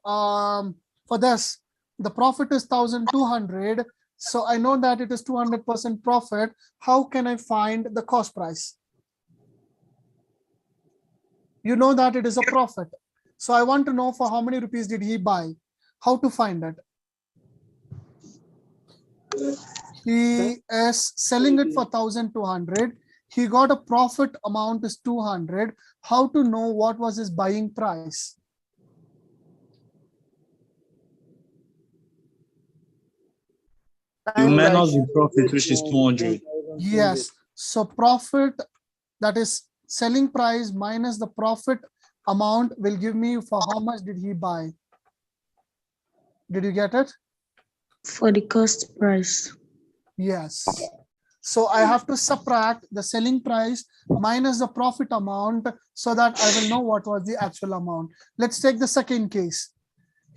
Speaker 1: this, the profit is 1,200. So I know that it is 200% profit. How can I find the cost price? You know that it is a profit. So I want to know for how many rupees did he buy? How to find it? He is selling it for 1,200. He got a profit amount is 200. How to know what was his buying price?
Speaker 15: You minus the profit, which is 200.
Speaker 1: Yes. So profit, that is selling price minus the profit amount, will give me for how much did he buy. Did you get it?
Speaker 7: For the cost price.
Speaker 1: Yes. So I have to subtract the selling price minus the profit amount so that I will know what was the actual amount. Let's take the second case.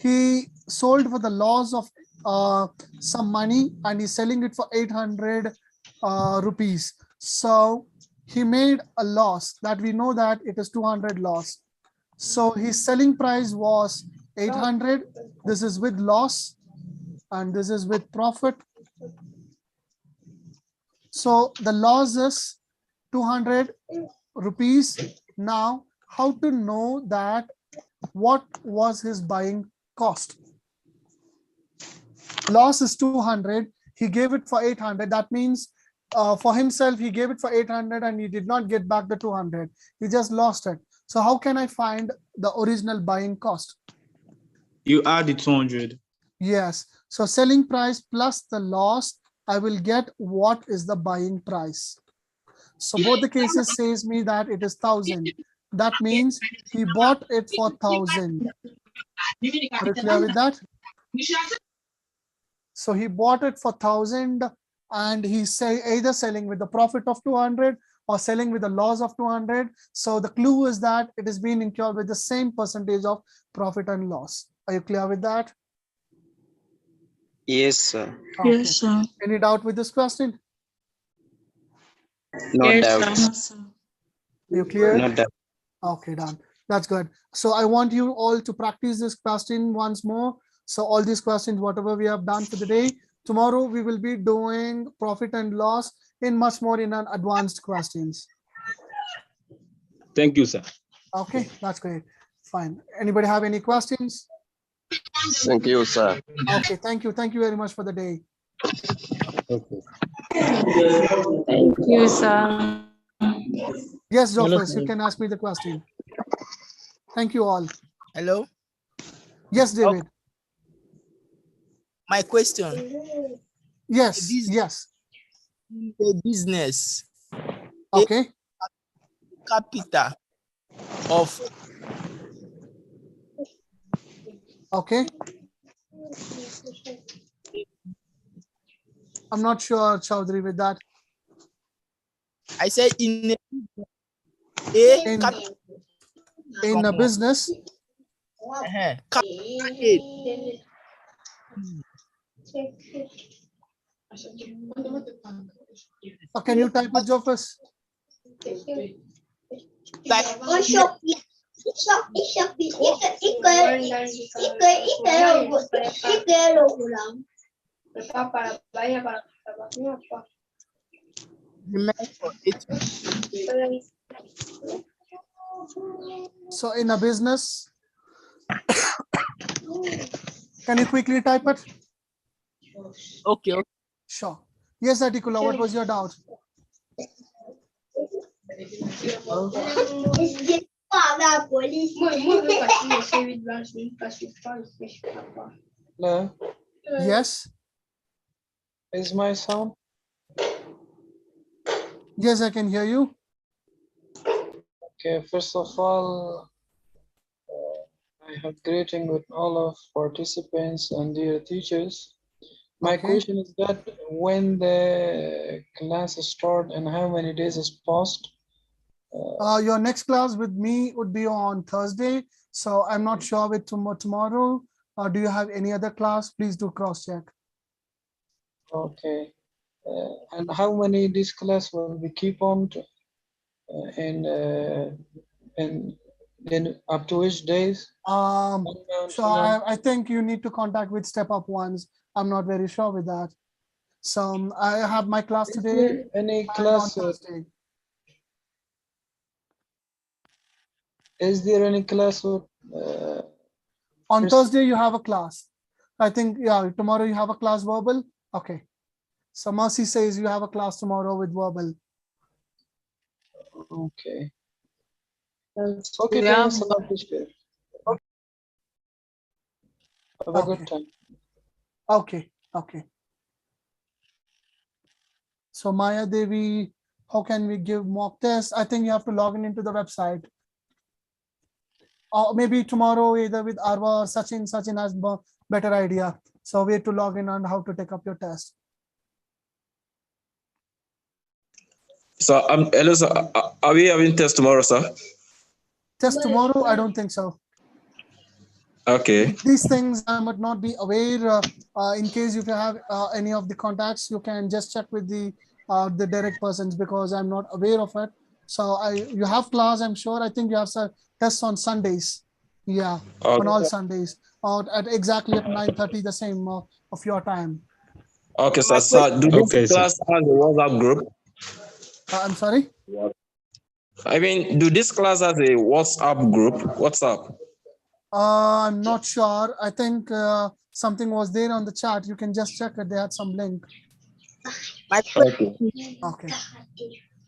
Speaker 1: He sold for the loss of some money and he's selling it for 800 rupees. So he made a loss that we know that it is 200 loss. So his selling price was 800. This is with loss and this is with profit. So the loss is 200 rupees. Now, how to know that what was his buying cost? Loss is 200. He gave it for 800. That means for himself, he gave it for 800 and he did not get back the 200. He just lost it. So how can I find the original buying cost?
Speaker 15: You add the 200.
Speaker 1: Yes. So selling price plus the loss, I will get what is the buying price. So both the cases says me that it is 1,000. That means he bought it for 1,000. Are you clear with that? So he bought it for 1,000 and he's either selling with the profit of 200 or selling with a loss of 200. So the clue is that it is being incurred with the same percentage of profit and loss. Are you clear with that?
Speaker 10: Yes, sir.
Speaker 1: Okay.
Speaker 7: Yes, sir.
Speaker 1: Any doubt with this question?
Speaker 10: No
Speaker 7: Yes,
Speaker 10: doubt.
Speaker 7: sir.
Speaker 1: Are you clear?
Speaker 10: No doubt.
Speaker 1: Okay, done. That's good. So I want you all to practice this question once more. So all these questions, whatever we have done for the day, tomorrow we will be doing profit and loss in much more in an advanced questions.
Speaker 15: Thank you, sir.
Speaker 1: Okay, that's great. Fine. Anybody have any questions?
Speaker 10: Thank you, sir.
Speaker 1: Okay, thank you. Thank you very much for the day.
Speaker 8: Okay.
Speaker 9: Thank you, sir.
Speaker 1: Yes,
Speaker 8: Hello,
Speaker 1: Joffres,
Speaker 8: sir.
Speaker 1: you can ask me the question. Thank you all.
Speaker 13: Hello?
Speaker 1: Yes, David.
Speaker 13: Okay. My question.
Speaker 1: Yes, yes.
Speaker 13: A business.
Speaker 1: Okay.
Speaker 13: Capital of.
Speaker 1: Okay. I'm not sure, Chaudhary, with that.
Speaker 13: I said in
Speaker 1: a business. Can you type it, Joffres? So in a business, can you quickly type it?
Speaker 13: Okay.
Speaker 1: Sure. Yes, Atikula, what was your doubt?
Speaker 16: Hello.
Speaker 1: Yes.
Speaker 16: Is my sound?
Speaker 1: Yes, I can hear you.
Speaker 16: Okay, first of all, I have greeting with all of participants and dear teachers. My question is that when the class start and how many days is passed?
Speaker 1: Your next class with me would be on Thursday. So I'm not sure with tomorrow. Do you have any other class? Please do cross check.
Speaker 16: Okay. And how many this class will be keep on to, in up to which days?
Speaker 1: So I think you need to contact with Step Up Ones. I'm not very sure with that. So I have my class today.
Speaker 16: Any class? Is there any class with,
Speaker 1: on Thursday you have a class? I think, yeah, tomorrow you have a class verbal. Okay. So Mercy says you have a class tomorrow with verbal.
Speaker 16: Okay. Okay, thanks a lot. Have a good time.
Speaker 1: Okay, okay. So Maya Devi, how can we give mock tests? I think you have to log into the website. Or maybe tomorrow either with Arva or Sachin. Sachin has a better idea. So we have to log in on how to take up your test.
Speaker 15: So hello, sir. Are we having test tomorrow, sir?
Speaker 1: Test tomorrow? I don't think so.
Speaker 17: Okay.
Speaker 1: These things I might not be aware. In case if you have any of the contacts, you can just check with the direct persons, because I'm not aware of it. So you have class, I'm sure. I think you have some tests on Sundays. Yeah, on all Sundays, or at exactly at 9:30, the same of your time.
Speaker 17: Okay, sir. So do this class have a WhatsApp group?
Speaker 1: I'm sorry?
Speaker 17: I mean, do this class has a WhatsApp group? WhatsApp?
Speaker 1: I'm not sure. I think something was there on the chat. You can just check it. They had some link.
Speaker 17: Okay.
Speaker 1: Okay.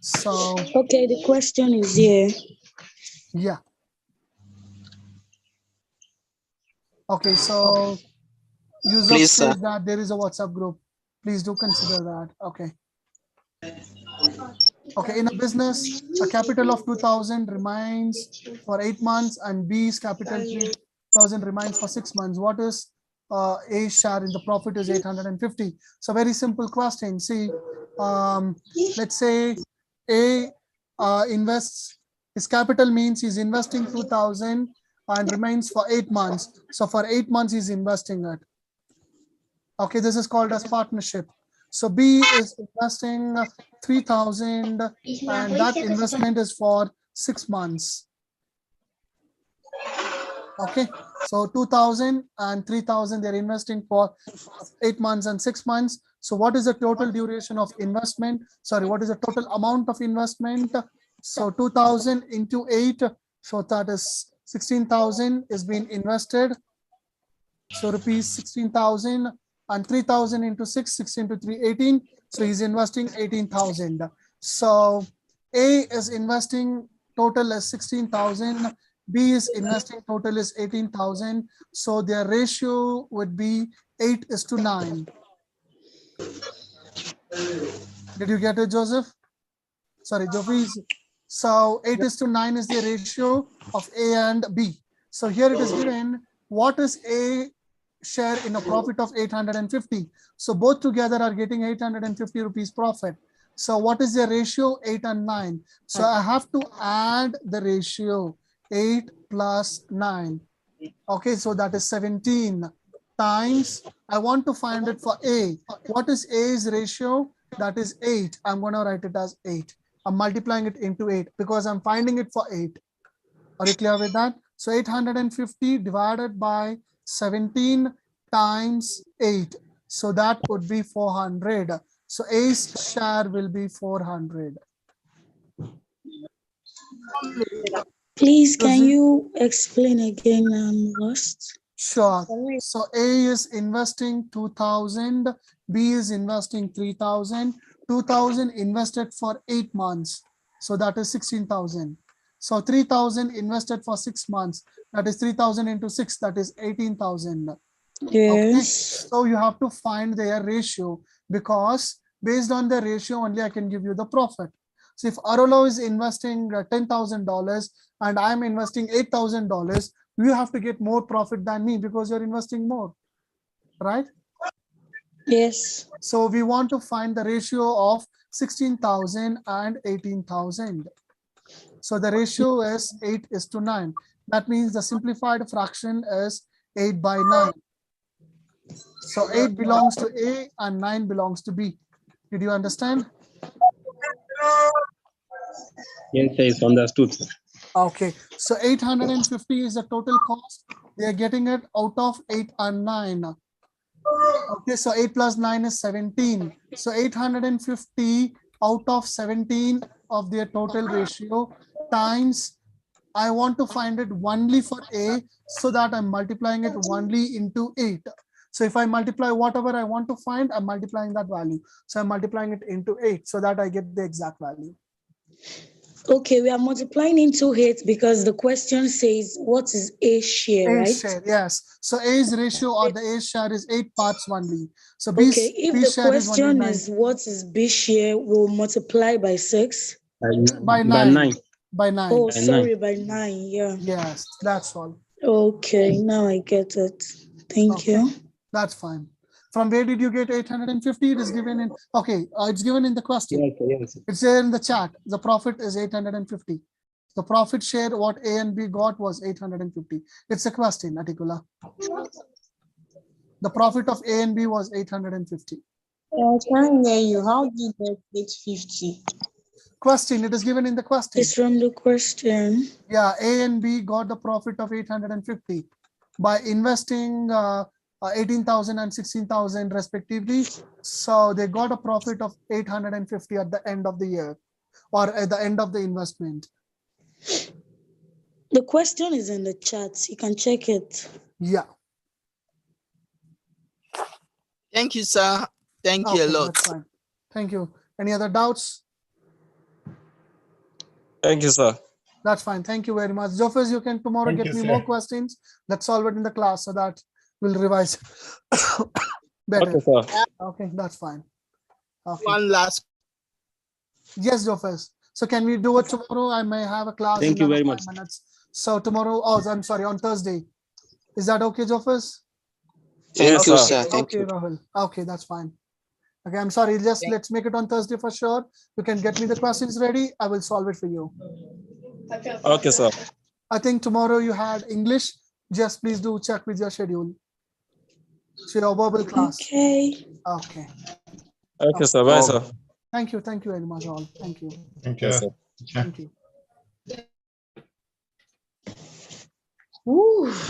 Speaker 1: So.
Speaker 7: Okay, the question is here.
Speaker 1: Yeah. Okay, so Yusuf says that there is a WhatsApp group. Please do consider that. Okay. Okay, in a business, a capital of 2,000 remains for 8 months and B's capital 3,000 remains for 6 months. What is A's share in the profit is 850. So very simple question. See, let's say A invests, his capital means he's investing 2,000 and remains for 8 months. So for 8 months, he's investing it. Okay, this is called as partnership. So B is investing 3,000 and that investment is for 6 months. Okay, so 2,000 and 3,000 they're investing for 8 months and 6 months. So what is the total duration of investment? Sorry, what is the total amount of investment? So 2,000 into 8, so that is 16,000 is being invested. So rupees 16,000 and 3,000 into 6, 6 into 3, 18. So he's investing 18,000. So A is investing total is 16,000. B is investing total is 18,000. So their ratio would be 8:9. Did you get it, Joseph? Sorry, Jofis. So 8:9 is the ratio of A and B. So here it is given, what is A share in a profit of 850. So both together are getting 850 rupees profit. So what is the ratio? 8 and 9. So I have to add the ratio 8 plus 9. Okay, so that is 17 times. I want to find it for A. What is A's ratio? That is 8. I'm going to write it as 8. I'm multiplying it into 8 because I'm finding it for 8. Are you clear with that? So 850 divided by 17 times 8. So that would be 400. So A's share will be 400.
Speaker 7: Please, can you explain again? I'm lost.
Speaker 1: Sure. So A is investing 2,000. B is investing 3,000. 2,000 invested for 8 months. So that is 16,000. So 3,000 invested for 6 months. That is 3,000 into 6. That is 18,000.
Speaker 7: Yes.
Speaker 1: Okay. So you have to find their ratio, because based on the ratio only I can give you the profit. So if Arolo is investing $10,000 and I'm investing $8,000, you have to get more profit than me because you're investing more, right?
Speaker 7: Yes.
Speaker 1: So we want to find the ratio of 16,000 and 18,000. So the ratio is 8:9. That means the simplified fraction is 8/9. So 8 belongs to A and 9 belongs to B. Did you understand?
Speaker 8: Yes, it's understood.
Speaker 1: Okay, so 850 is the total cost. They are getting it out of 8 and 9. Okay, so 8 plus 9 is 17. So 850 out of 17 of their total ratio times, I want to find it only for A, so that I'm multiplying it only into 8. So if I multiply whatever I want to find, I'm multiplying that value. So I'm multiplying it into 8 so that I get the exact value.
Speaker 7: Okay, we are multiplying into 8 because the question says what is A share, right?
Speaker 1: A share, yes. So A's ratio or the A share is 8 parts only. So
Speaker 7: Okay,
Speaker 1: B's,
Speaker 7: if
Speaker 1: B's
Speaker 7: the
Speaker 1: share is only
Speaker 7: question
Speaker 1: 9.
Speaker 7: is what is B share, we'll multiply by 6.
Speaker 1: By 9. By 9.
Speaker 7: Oh, sorry, by 9, yeah.
Speaker 1: Yes, that's all.
Speaker 7: Okay, now I get it. Thank you.
Speaker 1: That's fine. From where did you get 850? It is given in, okay, it's given in the question.
Speaker 8: Yes.
Speaker 1: It's there in the chat. The profit is 850. The profit share what A and B got was 850. It's a question, Atikula. The profit of A and B was 850.
Speaker 9: I can't hear you. How did you get 850?
Speaker 1: Question, it is given in the question.
Speaker 7: It's from the question.
Speaker 1: Yeah, A and B got the profit of 850 by investing 18,000 and 16,000 respectively. So they got a profit of 850 at the end of the year or at the end of the investment.
Speaker 7: The question is in the chat. You can check it.
Speaker 1: Yeah.
Speaker 13: Thank you, sir. Thank you a
Speaker 1: Okay,
Speaker 13: lot.
Speaker 1: that's fine. Thank you. Any other doubts?
Speaker 17: Thank you, sir.
Speaker 1: That's fine. Thank you very much. Jofes, you can tomorrow
Speaker 14: Thank
Speaker 1: get
Speaker 14: you,
Speaker 1: me
Speaker 14: sir.
Speaker 1: more questions. Let's solve it in the class so that we'll revise better.
Speaker 17: Okay, sir.
Speaker 1: Okay, that's fine. Okay.
Speaker 13: One last.
Speaker 1: Yes, Jofes. So can we do it tomorrow? I may have a class
Speaker 18: Thank
Speaker 1: in
Speaker 18: you
Speaker 1: another
Speaker 18: very
Speaker 1: 5
Speaker 18: much.
Speaker 1: minutes. So tomorrow, oh, I'm sorry, on Thursday. Is that okay, Jofes?
Speaker 6: Thank
Speaker 17: Yes,
Speaker 6: you,
Speaker 17: sir.
Speaker 6: sir. Thank
Speaker 1: Okay,
Speaker 6: you.
Speaker 1: Rahul. Okay, that's fine. Okay, I'm sorry. Just let's make it on Thursday for sure. You can get me the questions ready. I will solve it for you.
Speaker 17: Okay, sir.
Speaker 1: I think tomorrow you had English. Just please do check with your schedule. So your verbal class.
Speaker 7: Okay.
Speaker 1: Okay.
Speaker 17: Okay, sir. Bye, sir.
Speaker 1: Thank you. Thank you very much, all. Thank you.
Speaker 14: Thank
Speaker 17: Yes,
Speaker 14: you.
Speaker 17: sir.
Speaker 1: Thank you.
Speaker 9: Ooh.